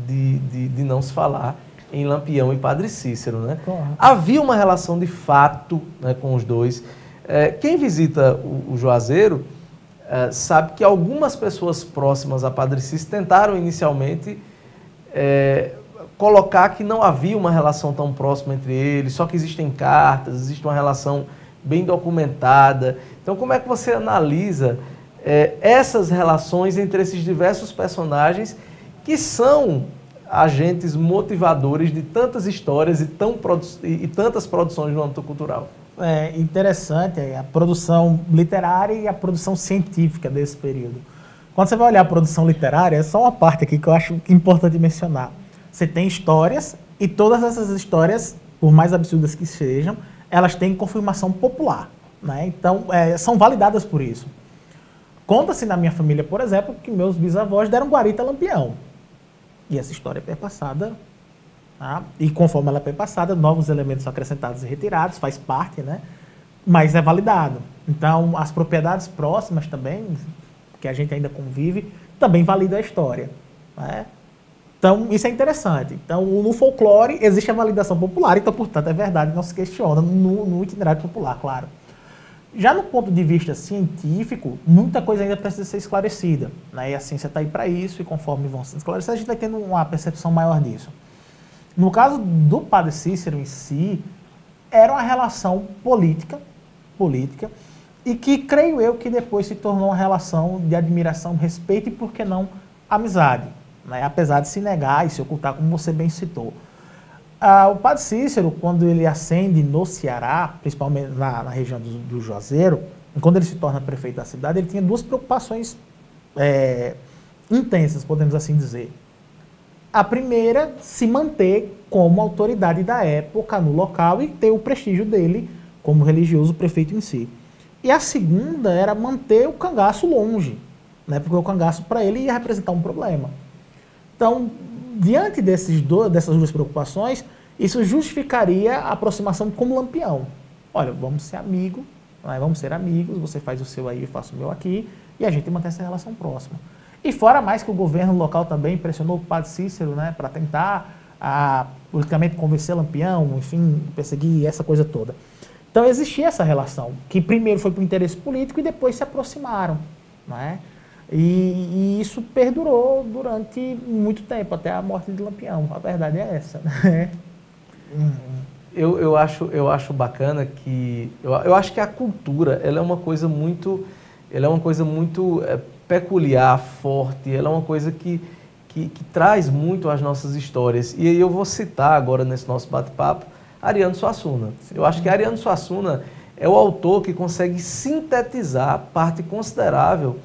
de não se falar em Lampião e Padre Cícero. Né? Havia uma relação de fato, né, com os dois. Quem visita o Juazeiro sabe que algumas pessoas próximas a Padre Cícero tentaram inicialmente colocar que não havia uma relação tão próxima entre eles, só que existem cartas, existe uma relação bem documentada. Então, como é que você analisa essas relações entre esses diversos personagens que são agentes motivadores de tantas histórias e tantas produções no âmbito cultural? interessante a produção literária e a produção científica desse período. Quando você vai olhar a produção literária, é só uma parte aqui que eu acho importante mencionar. Você tem histórias, e todas essas histórias, por mais absurdas que sejam, elas têm confirmação popular, né? Então, são validadas por isso. Conta-se na minha família, por exemplo, que meus bisavós deram guarita a Lampião. E essa história é perpassada, tá? E conforme ela é perpassada, novos elementos são acrescentados e retirados, faz parte, né? Mas é validado. Então, as propriedades próximas também, que a gente ainda convive, também valida a história, né? Então, isso é interessante. Então, no folclore existe a validação popular, então, portanto, é verdade, não se questiona no itinerário popular, claro. Já no ponto de vista científico, muita coisa ainda precisa ser esclarecida, né? E a ciência está aí para isso, e conforme vão se esclarecer, a gente vai tendo uma percepção maior disso. No caso do Padre Cícero em si, era uma relação política, e que, creio eu, que depois se tornou uma relação de admiração, respeito e, por que não, amizade, né? Apesar de se negar e se ocultar, como você bem citou. O Padre Cícero, quando ele ascende no Ceará, principalmente na região do Juazeiro, quando ele se torna prefeito da cidade, ele tinha duas preocupações intensas, podemos assim dizer. A primeira, se manter como autoridade da época no local e ter o prestígio dele como religioso prefeito em si. E a segunda era manter o cangaço longe, né? Porque o cangaço, para ele, ia representar um problema. Então, diante dessas duas preocupações, isso justificaria a aproximação como Lampião. Olha, vamos ser amigos, né? Vamos ser amigos, você faz o seu aí, eu faço o meu aqui, e a gente mantém essa relação próxima. E fora mais que o governo local também pressionou o Padre Cícero, né, para tentar politicamente convencer Lampião, enfim, perseguir essa coisa toda. Então existia essa relação, que primeiro foi por interesse político e depois se aproximaram, né? E isso perdurou durante muito tempo, até a morte de Lampião. A verdade é essa, né? Eu acho bacana que... Eu acho que a cultura, ela é uma coisa muito peculiar, forte, ela é uma coisa que traz muito as nossas histórias. E aí eu vou citar agora nesse nosso bate-papo Ariano Suassuna. Eu acho que Ariano Suassuna é o autor que consegue sintetizar parte considerável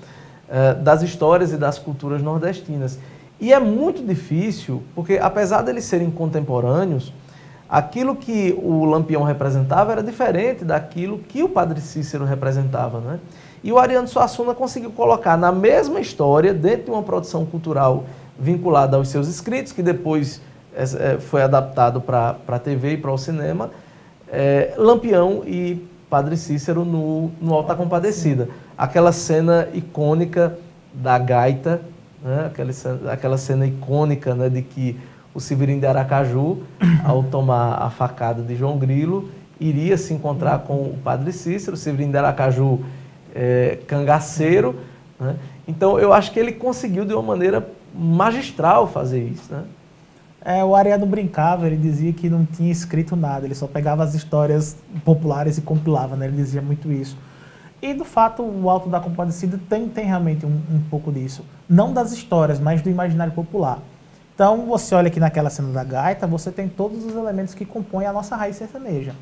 das histórias e das culturas nordestinas. E é muito difícil, porque apesar de eles serem contemporâneos, aquilo que o Lampião representava era diferente daquilo que o Padre Cícero representava, né? E o Ariano Suassuna conseguiu colocar na mesma história, dentro de uma produção cultural vinculada aos seus escritos, que depois foi adaptado para a TV e para o cinema, Lampião e Padre Cícero no Auto da Compadecida. Aquela cena icônica da gaita, né? Aquela cena icônica, né, de que o Severino de Aracaju, ao tomar a facada de João Grilo, iria se encontrar com o Padre Cícero, o Severino de Aracaju cangaceiro, né? Então eu acho que ele conseguiu de uma maneira magistral fazer isso, né? O Ariano brincava, ele dizia que não tinha escrito nada, ele só pegava as histórias populares e compilava, né? Ele dizia muito isso. E, do fato, o Auto da Compadecida tem realmente um pouco disso. Não das histórias, mas do imaginário popular. Então, você olha aqui naquela cena da gaita, você tem todos os elementos que compõem a nossa raiz sertaneja.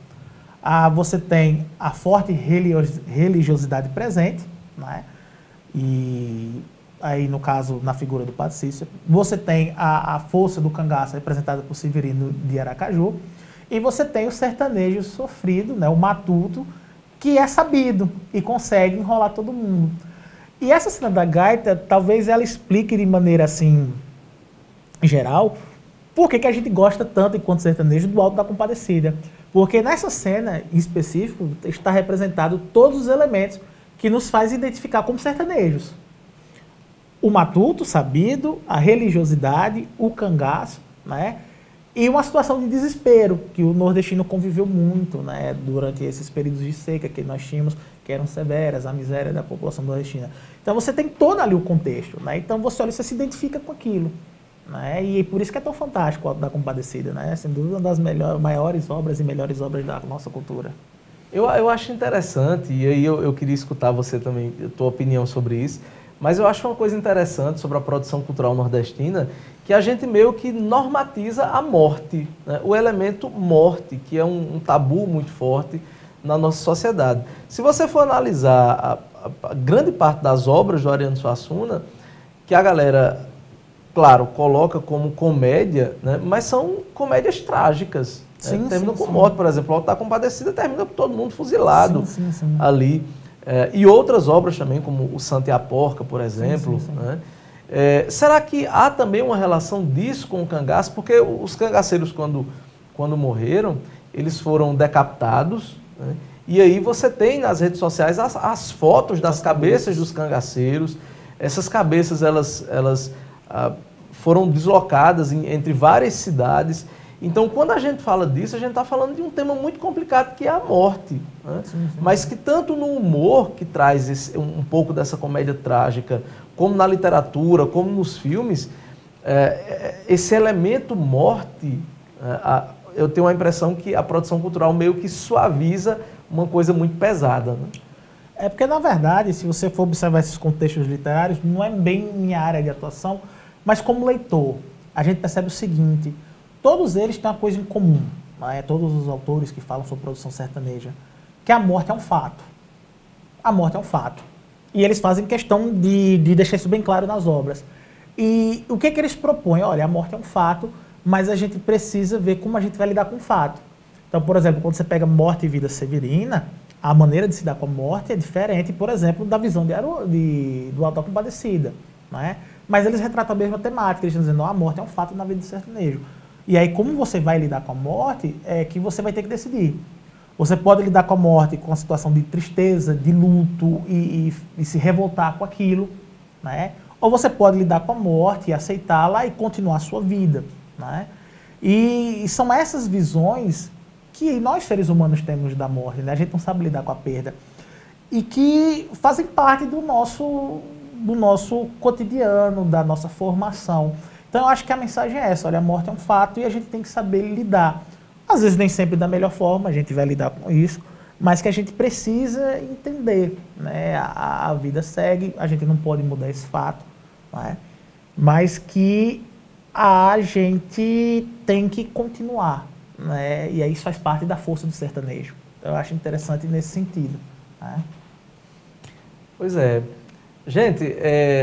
Você tem a forte religiosidade presente, né? E aí, no caso, na figura do Padre Cícero. Você tem a força do cangaço representada por Severino de Aracaju. E você tem o sertanejo sofrido, né? O matuto, que é sabido e consegue enrolar todo mundo. E essa cena da gaita, talvez ela explique de maneira assim, geral, por que a gente gosta tanto, enquanto sertanejo, do Auto da Compadecida. Porque nessa cena, em específico, está representado todos os elementos que nos faz identificar como sertanejos. O matuto sabido, a religiosidade, o cangaço, né? E uma situação de desespero, que o nordestino conviveu muito, né, durante esses períodos de seca que nós tínhamos, que eram severas, a miséria da população nordestina. Então você tem todo ali o contexto, né? Então você olha e você se identifica com aquilo, né? E por isso que é tão fantástico o Auto da Compadecida, né? Sem dúvida, uma das maiores obras e melhores obras da nossa cultura. Eu acho interessante, e aí eu queria escutar você também, a tua opinião sobre isso, mas eu acho uma coisa interessante sobre a produção cultural nordestina, que a gente meio que normatiza a morte, né? O elemento morte, que é um tabu muito forte na nossa sociedade. Se você for analisar a grande parte das obras do Ariano Suassuna, que a galera, claro, coloca como comédia, né, mas são comédias trágicas. Sim, termina sim, com sim. morte, por exemplo. O Auto da Compadecida termina com todo mundo fuzilado Sim. ali. E outras obras também, como o Santa e a Porca, por exemplo. Sim. Né? Será que há também uma relação disso com o cangaço? Porque os cangaceiros, quando morreram, eles foram decapitados, né? E aí você tem nas redes sociais as fotos das cabeças dos cangaceiros. Essas cabeças, elas foram deslocadas entre várias cidades. Então, quando a gente fala disso, a gente está falando de um tema muito complicado, que é a morte. Né? Sim. Mas que tanto no humor, que traz um pouco dessa comédia trágica, como na literatura, como nos filmes, esse elemento morte, eu tenho a impressão que a produção cultural meio que suaviza uma coisa muito pesada. Né? É porque, na verdade, se você for observar esses contextos literários, não é bem minha área de atuação, mas como leitor, a gente percebe o seguinte: todos eles têm uma coisa em comum, né? Todos os autores que falam sobre produção sertaneja, que a morte é um fato. A morte é um fato. E eles fazem questão de deixar isso bem claro nas obras. E o que eles propõem? Olha, a morte é um fato, mas a gente precisa ver como a gente vai lidar com o fato. Então, por exemplo, quando você pega Morte e Vida Severina, a maneira de se dar com a morte é diferente, por exemplo, da visão do Auto da Compadecida. Né? Mas eles retratam a mesma temática, eles estão dizendo, a morte é um fato na vida do sertanejo. E aí, como você vai lidar com a morte, é que você vai ter que decidir. Você pode lidar com a morte com a situação de tristeza, de luto e se revoltar com aquilo, né? Ou você pode lidar com a morte e aceitá-la e continuar a sua vida, né? E são essas visões que nós, seres humanos, temos da morte, né? A gente não sabe lidar com a perda. E que fazem parte do nosso cotidiano, da nossa formação. Então, eu acho que a mensagem é essa: olha, a morte é um fato e a gente tem que saber lidar. Às vezes, nem sempre da melhor forma, a gente vai lidar com isso, mas que a gente precisa entender, né? A vida segue, a gente não pode mudar esse fato, né? Mas que a gente tem que continuar, né? E aí isso faz parte da força do sertanejo. Eu acho interessante nesse sentido, né? Pois é. Gente,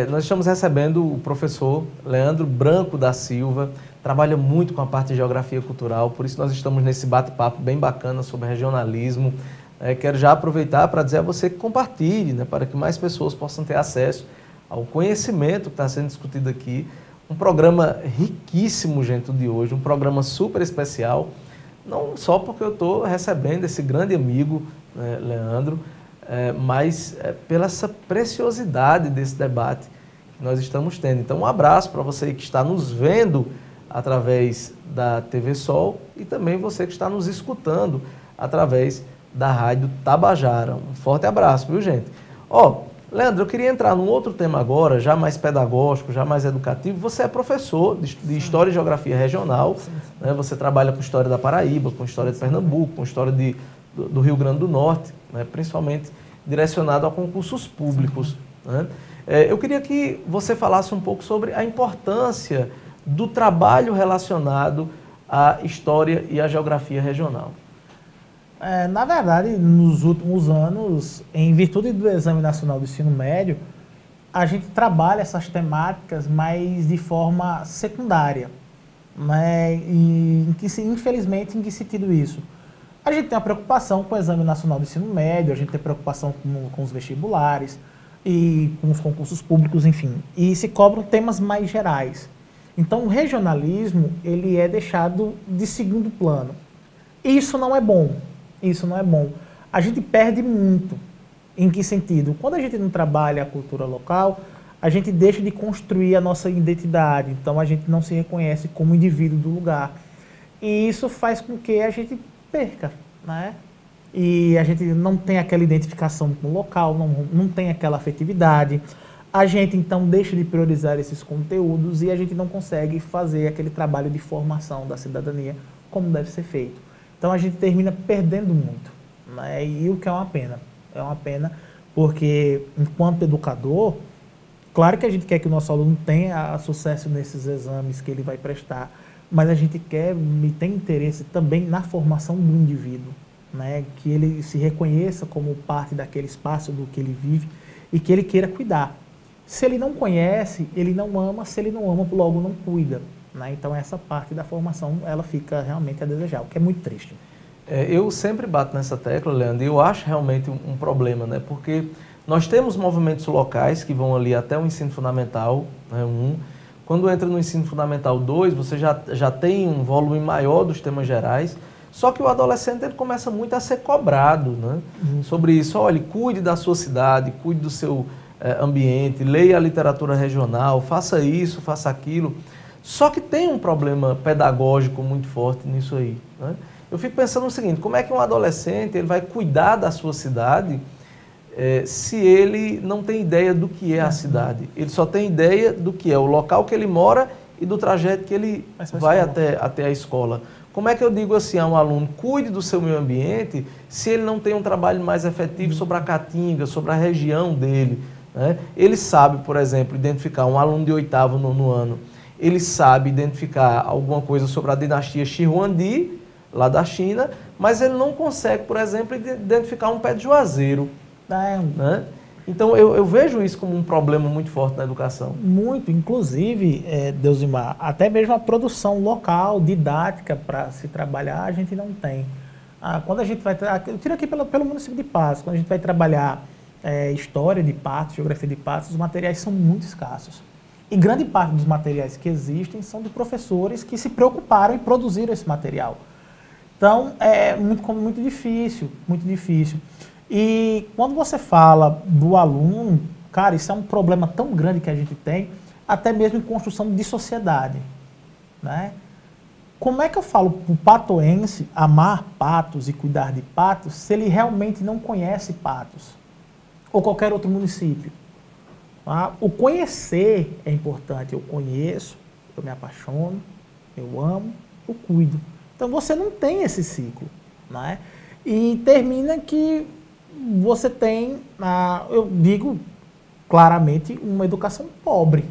nós estamos recebendo o professor Leandro Branco da Silva, trabalha muito com a parte de geografia cultural, por isso nós estamos nesse bate-papo bem bacana sobre regionalismo. Quero já aproveitar para dizer a você que compartilhe, né, para que mais pessoas possam ter acesso ao conhecimento que está sendo discutido aqui. Um programa riquíssimo, gente, de hoje, um programa super especial, não só porque eu estou recebendo esse grande amigo, né, Leandro, mas pela essa preciosidade desse debate que nós estamos tendo. Então, um abraço para você que está nos vendo através da TV Sol e também você que está nos escutando através da Rádio Tabajara. Um forte abraço, viu, gente? Leandro, eu queria entrar num outro tema agora, já mais pedagógico, já mais educativo. Você é professor de História e Geografia Regional, né? Você trabalha com História da Paraíba, com História de Pernambuco, com História do Rio Grande do Norte, né? Principalmente direcionado a concursos públicos. Né? Eu queria que você falasse um pouco sobre a importância do trabalho relacionado à História e à Geografia Regional. Na verdade, nos últimos anos, em virtude do Exame Nacional do Ensino Médio, a gente trabalha essas temáticas, mas de forma secundária. Né? Infelizmente, em que sentido isso? A gente tem uma preocupação com o Exame Nacional do Ensino Médio, a gente tem preocupação com os vestibulares e com os concursos públicos, enfim. E se cobram temas mais gerais. Então, o regionalismo, ele é deixado de segundo plano. Isso não é bom. Isso não é bom. A gente perde muito. Em que sentido? Quando a gente não trabalha a cultura local, a gente deixa de construir a nossa identidade. Então, a gente não se reconhece como indivíduo do lugar. E isso faz com que a gente perca, né? E a gente não tem aquela identificação com o local, não tem aquela afetividade. A gente, então, deixa de priorizar esses conteúdos e a gente não consegue fazer aquele trabalho de formação da cidadania como deve ser feito. Então, a gente termina perdendo muito, né? E o que é uma pena. É uma pena porque, enquanto educador, claro que a gente quer que o nosso aluno tenha sucesso nesses exames que ele vai prestar, mas a gente quer e tem interesse também na formação do indivíduo, né, que ele se reconheça como parte daquele espaço do que ele vive e que ele queira cuidar. Se ele não conhece, ele não ama, se ele não ama, logo não cuida. Né? Então essa parte da formação, ela fica realmente a desejar, o que é muito triste. Eu sempre bato nessa tecla, Leandro, e eu acho realmente um problema, né? Porque nós temos movimentos locais que vão ali até o ensino fundamental, né, 1. Quando entra no ensino fundamental 2, você já tem um volume maior dos temas gerais, só que o adolescente ele começa muito a ser cobrado, né, sobre isso. Olha, cuide da sua cidade, cuide do seu ambiente, leia a literatura regional, faça isso, faça aquilo. Só que tem um problema pedagógico muito forte nisso aí, né? Eu fico pensando no seguinte, como é que um adolescente ele vai cuidar da sua cidade se ele não tem ideia do que é a cidade? Ele só tem ideia do que é o local que ele mora e do trajeto que ele vai até a escola. Como é que eu digo assim a um aluno, cuide do seu meio ambiente, se ele não tem um trabalho mais efetivo sobre a caatinga, sobre a região dele, né? Ele sabe, por exemplo, identificar um aluno de 8º no ano, ele sabe identificar alguma coisa sobre a dinastia Shirhuandi, lá da China, mas ele não consegue, por exemplo, identificar um pé de juazeiro. Né? Então, eu vejo isso como um problema muito forte na educação. Muito, inclusive, Deusimar, até mesmo a produção local, didática para se trabalhar, a gente não tem. Quando a gente vai... Eu tiro aqui pelo município de Patos, quando a gente vai trabalhar história de Patos, geografia de Patos, os materiais são muito escassos. E grande parte dos materiais que existem são de professores que se preocuparam e produziram esse material. Então, é muito difícil, muito difícil. E quando você fala do aluno, cara, isso é um problema tão grande que a gente tem, até mesmo em construção de sociedade, né? Como é que eu falo para o patoense amar Patos e cuidar de Patos se ele realmente não conhece Patos? Ou qualquer outro município? O conhecer é importante. Eu conheço, eu me apaixono, eu amo, eu cuido. Então você não tem esse ciclo, né? E termina que você tem, eu digo claramente, uma educação pobre.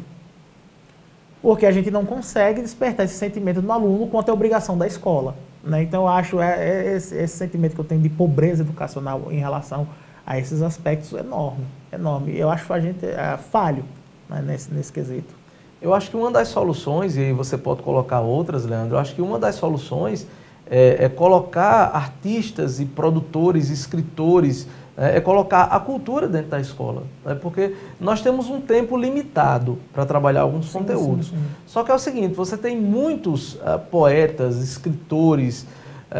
Porque a gente não consegue despertar esse sentimento no aluno quanto à obrigação da escola, né? Então eu acho esse sentimento que eu tenho de pobreza educacional em relação a esses aspectos enorme, enorme. Eu acho a gente falho, né, nesse quesito. Eu acho que uma das soluções, e aí você pode colocar outras, Leandro, eu acho que uma das soluções é colocar artistas e produtores, escritores, é colocar a cultura dentro da escola. Né? Porque nós temos um tempo limitado para trabalhar alguns conteúdos. Sim. Só que é o seguinte, você tem muitos poetas, escritores,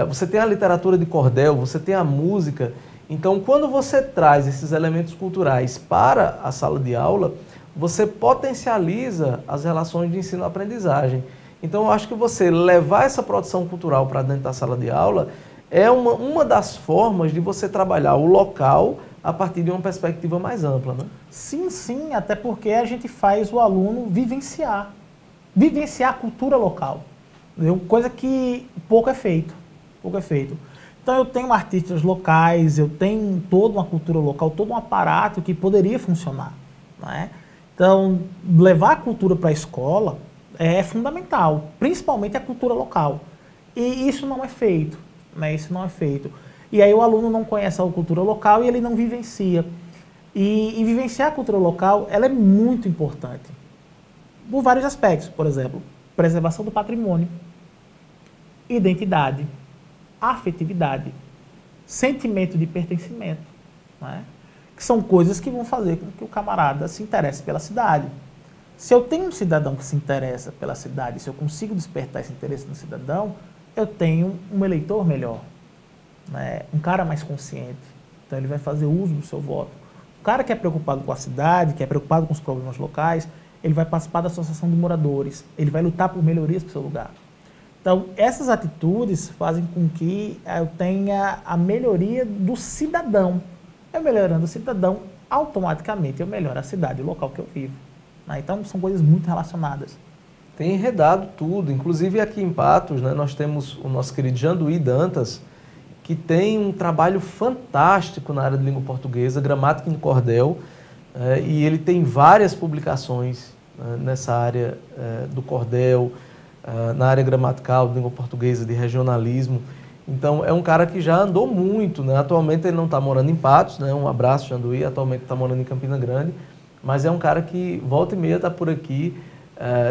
você tem a literatura de cordel, você tem a música. Então, quando você traz esses elementos culturais para a sala de aula, você potencializa as relações de ensino-aprendizagem. Então, eu acho que você levar essa produção cultural para dentro da sala de aula é uma das formas de você trabalhar o local a partir de uma perspectiva mais ampla, né? Sim, sim, até porque a gente faz o aluno vivenciar a cultura local, coisa que pouco é feito, Então, eu tenho artistas locais, eu tenho toda uma cultura local, todo um aparato que poderia funcionar, né? Então, levar a cultura para a escola é fundamental, principalmente a cultura local. E isso não é feito, né? Isso não é feito. E aí o aluno não conhece a cultura local e ele não vivencia. E vivenciar a cultura local, ela é muito importante. Por vários aspectos, por exemplo, preservação do patrimônio, identidade, afetividade, sentimento de pertencimento, né? Que são coisas que vão fazer com que o camarada se interesse pela cidade. Se eu tenho um cidadão que se interessa pela cidade, se eu consigo despertar esse interesse no cidadão, eu tenho um eleitor melhor, né? Um cara mais consciente. Então ele vai fazer uso do seu voto. O cara que é preocupado com a cidade, que é preocupado com os problemas locais, ele vai participar da associação de moradores, ele vai lutar por melhorias para o seu lugar. Então, essas atitudes fazem com que eu tenha a melhoria do cidadão. Eu melhorando o cidadão, automaticamente eu melhoro a cidade, o local que eu vivo. Então, são coisas muito relacionadas. Tem enredado tudo. Inclusive, aqui em Patos, né, nós temos o nosso querido Janduí Dantas, que tem um trabalho fantástico na área de língua portuguesa, gramática em cordel, e ele tem várias publicações nessa área do cordel, na área gramatical, de língua portuguesa, de regionalismo. Então, é um cara que já andou muito, né? Atualmente ele não está morando em Patos, né? Um abraço, Janduí, atualmente está morando em Campina Grande, mas é um cara que volta e meia está por aqui,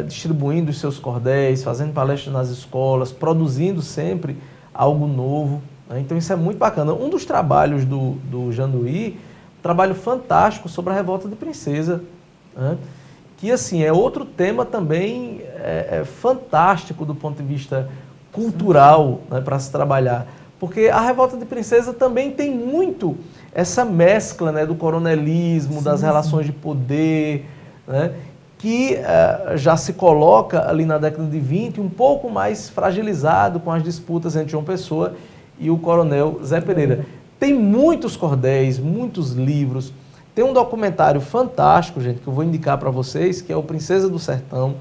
distribuindo os seus cordéis, fazendo palestras nas escolas, produzindo sempre algo novo, né? Então isso é muito bacana. Um dos trabalhos do Janduí, um trabalho fantástico sobre a Revolta de Princesa, né? Que assim, é outro tema também fantástico do ponto de vista cultural, né, para se trabalhar. Porque a Revolta de Princesa também tem muito essa mescla, né, do coronelismo, das relações de poder, né, que já se coloca ali na década de 20 um pouco mais fragilizado com as disputas entre João Pessoa e o coronel Zé Pereira. Tem muitos cordéis, muitos livros. Tem um documentário fantástico, gente, que eu vou indicar para vocês, que é o Princesa do Sertão,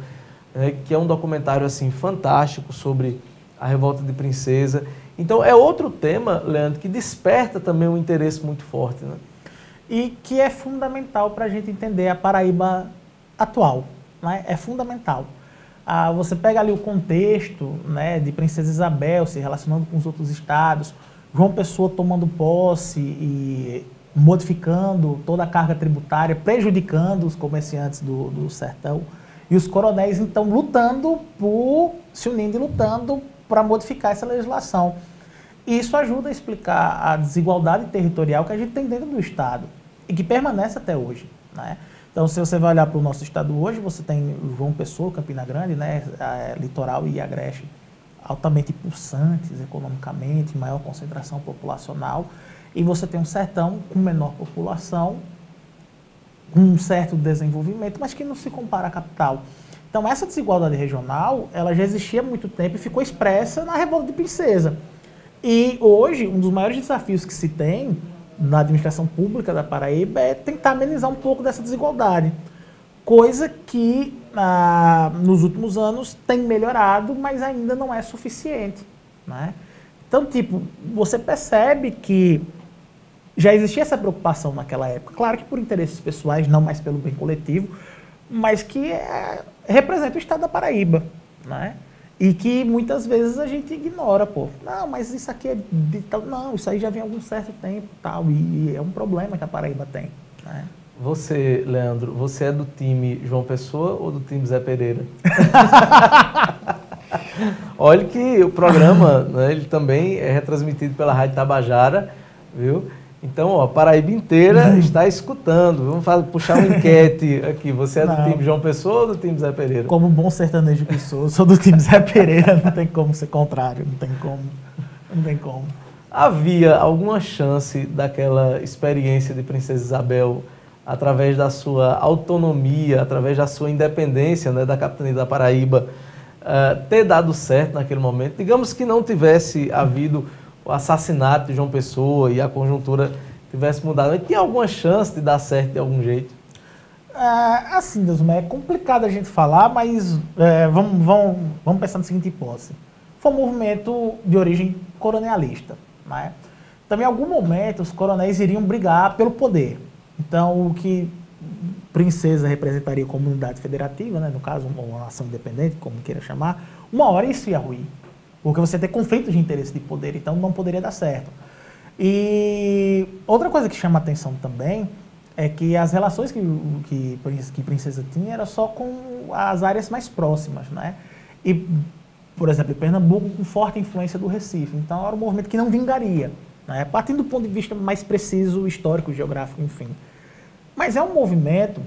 que é um documentário assim fantástico sobre a Revolta de Princesa. Então é outro tema, Leandro, que desperta também um interesse muito forte, né? E que é fundamental para a gente entender a Paraíba atual, né? É fundamental. Você pega ali o contexto, né, de Princesa Isabel se relacionando com os outros estados, João Pessoa tomando posse e modificando toda a carga tributária, prejudicando os comerciantes do sertão, e os coronéis, então, se unindo e lutando para modificar essa legislação. E isso ajuda a explicar a desigualdade territorial que a gente tem dentro do estado e que permanece até hoje, né? Então, se você vai olhar para o nosso estado hoje, você tem João Pessoa, Campina Grande, né, Litoral e Agreste altamente pulsantes economicamente, maior concentração populacional, e você tem um sertão com menor população, com um certo desenvolvimento, mas que não se compara à capital. Então, essa desigualdade regional, ela já existia há muito tempo e ficou expressa na Revolta de Princesa. E hoje, um dos maiores desafios que se tem na administração pública da Paraíba é tentar amenizar um pouco dessa desigualdade. Coisa que, nos últimos anos, tem melhorado, mas ainda não é suficiente, né? Então, tipo, você percebe que já existia essa preocupação naquela época. Claro que por interesses pessoais, não mais pelo bem coletivo, mas que representa o estado da Paraíba, né? E que muitas vezes a gente ignora, pô. Não, mas isso aqui é de tal. Não, isso aí já vem há algum certo tempo, tal. E é um problema que a Paraíba tem, né? Você, Leandro, você é do time João Pessoa ou do time Zé Pereira? Olha que o programa, né, ele também é retransmitido pela Rádio Tabajara, viu? Então, ó, a Paraíba inteira está escutando. Vamos puxar uma enquete aqui. Você é do time João Pessoa ou do time Zé Pereira? Como bom sertanejo que sou do time Zé Pereira. Não tem como ser contrário. Não tem como. Não tem como. Havia alguma chance daquela experiência de Princesa Isabel, através da sua autonomia, através da sua independência, né, da capitania da Paraíba, ter dado certo naquele momento? Digamos que não tivesse havido o assassinato de João Pessoa e a conjuntura tivesse mudado. Mas tinha alguma chance de dar certo de algum jeito? Assim, Deusmé, é complicado a gente falar, mas vamos pensar na seguinte hipótese. Foi um movimento de origem colonialista, né? Então, em algum momento, os coronéis iriam brigar pelo poder. Então, o que Princesa representaria como unidade federativa, né, no caso, uma nação independente, como queira chamar, uma hora isso ia ruir. Porque você tem conflitos de interesse de poder, então não poderia dar certo. E outra coisa que chama a atenção também é que as relações que Princesa tinha era só com as áreas mais próximas, né? E, por exemplo, Pernambuco com forte influência do Recife. Então era um movimento que não vingaria, né? Partindo do ponto de vista mais preciso, histórico, geográfico, enfim. Mas é um movimento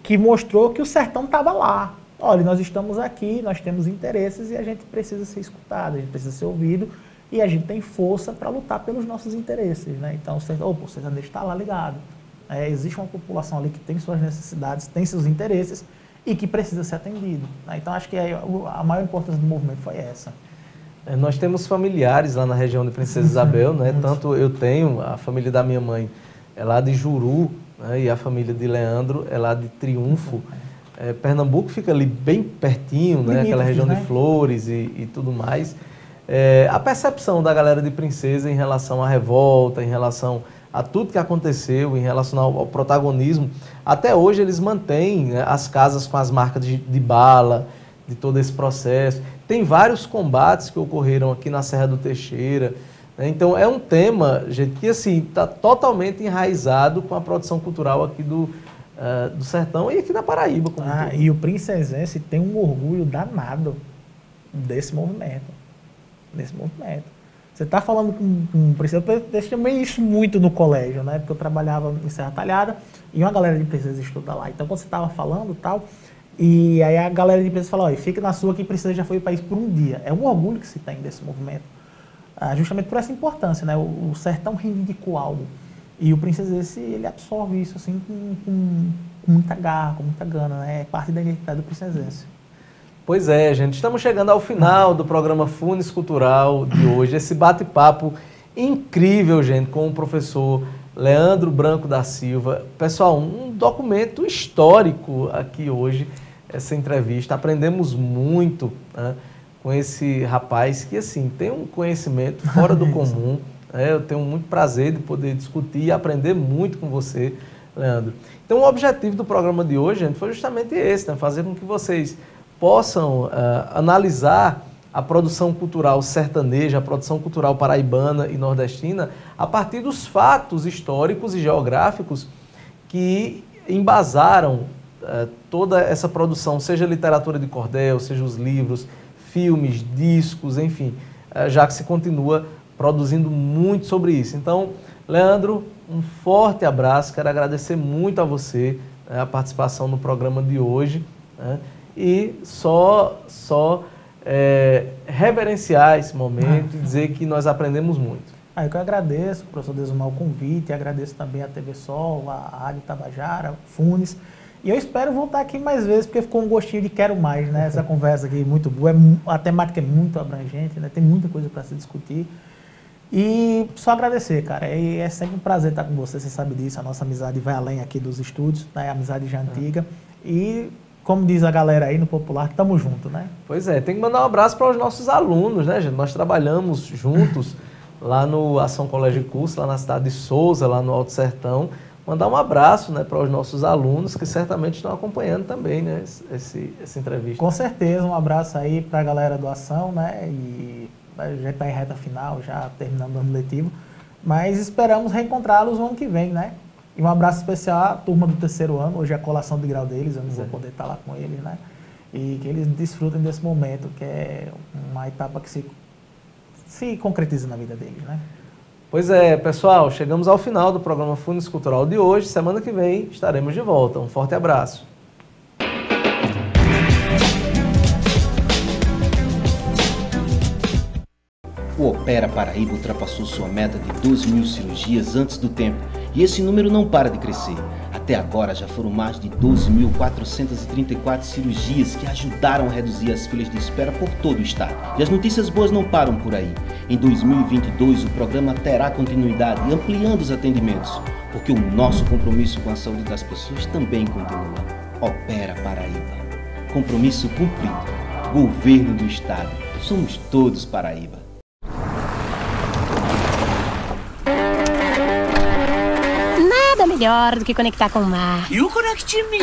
que mostrou que o sertão estava lá. Olha, nós estamos aqui, nós temos interesses e a gente precisa ser escutado, a gente precisa ser ouvido e a gente tem força para lutar pelos nossos interesses, né? Então, o sertanejo está lá ligado. Existe uma população ali que tem suas necessidades, tem seus interesses e que precisa ser atendido, né? Então, acho que a maior importância do movimento foi essa. Nós temos familiares lá na região de Princesa Isabel, né? Tanto eu tenho, a família da minha mãe é lá de Juru, né? E a família de Leandro é lá de Triunfo. Pernambuco fica ali bem pertinho, né? Aquela região de Flores e tudo mais. A percepção da galera de Princesa em relação à revolta, em relação a tudo que aconteceu, em relação ao protagonismo, até hoje eles mantêm, né, as casas com as marcas de bala, de todo esse processo. Tem vários combates que ocorreram aqui na Serra do Teixeira, né? Então é um tema, gente, que assim está totalmente enraizado com a produção cultural aqui do Sertão e aqui da Paraíba. E o Princesense tem um orgulho danado desse movimento. Você está falando com o Princesa, eu chamei isso muito no colégio, né? Porque eu trabalhava em Serra Talhada e uma galera de Princesa estuda lá. Então, quando você estava falando tal, e aí a galera de Princesa falou, olha, fica na sua que Princesa já foi para o país por um dia. É um orgulho que se tem desse movimento, justamente por essa importância, né? O Sertão reivindicou algo. E o Princesense, ele absorve isso assim com muita garra, com muita gana, né? É parte da identidade do Princesense. Pois é, gente, estamos chegando ao final do programa Funes Cultural de hoje. Esse bate-papo incrível, gente, com o professor Leandro Branco da Silva. Pessoal, um documento histórico aqui hoje, essa entrevista. Aprendemos muito, né, com esse rapaz que, assim, tem um conhecimento fora do comum. Eu tenho muito prazer de poder discutir e aprender muito com você, Leandro. Então, o objetivo do programa de hoje, gente, foi justamente esse, né, fazer com que vocês possam analisar a produção cultural sertaneja, a produção cultural paraibana e nordestina, a partir dos fatos históricos e geográficos que embasaram toda essa produção, seja literatura de cordel, seja os livros, filmes, discos, enfim, já que se continua produzindo muito sobre isso. Então, Leandro, um forte abraço, quero agradecer muito a você a participação no programa de hoje, né? E só reverenciar esse momento e dizer que nós aprendemos muito. Eu que agradeço, professor Deusmar, o convite, agradeço também a TV Sol, a Rádio Tabajara, Funes, e eu espero voltar aqui mais vezes, porque ficou um gostinho de quero mais, né? Essa conversa aqui muito boa, a temática é muito abrangente, né? Tem muita coisa para se discutir. E só agradecer, cara, é sempre um prazer estar com você sabe disso, a nossa amizade vai além aqui dos estúdios, né? A amizade já antiga, e como diz a galera aí no popular, estamos juntos, né? Pois é, tem que mandar um abraço para os nossos alunos, né, gente? Nós trabalhamos juntos lá no Ação Colégio e Curso, lá na cidade de Souza, lá no Alto Sertão. Mandar um abraço, né, para os nossos alunos que certamente estão acompanhando também, né, essa entrevista. Com certeza, um abraço aí para a galera do Ação, né? E a gente está em reta final, já terminando o ano letivo, mas esperamos reencontrá-los no ano que vem, né? E um abraço especial à turma do 3º ano, hoje é a colação de grau deles, eu não vou poder estar lá com eles, né? E que eles desfrutem desse momento, que é uma etapa que se concretiza na vida deles, né? Pois é, pessoal, chegamos ao final do programa Funes Cultural de hoje. Semana que vem estaremos de volta. Um forte abraço. O Opera Paraíba ultrapassou sua meta de 12.000 cirurgias antes do tempo e esse número não para de crescer. Até agora já foram mais de 12.434 cirurgias que ajudaram a reduzir as filas de espera por todo o estado. E as notícias boas não param por aí. Em 2022 o programa terá continuidade ampliando os atendimentos, porque o nosso compromisso com a saúde das pessoas também continua. Opera Paraíba. Compromisso cumprido. Governo do estado. Somos todos Paraíba. Nada melhor do que conectar com o mar. E o Connect Me?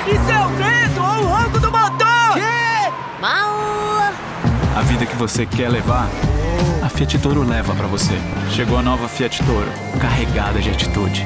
Isso é o vento ou o ronco do motor! Que? Mal! A vida que você quer levar, a Fiat Toro leva pra você. Chegou a nova Fiat Toro, carregada de atitude.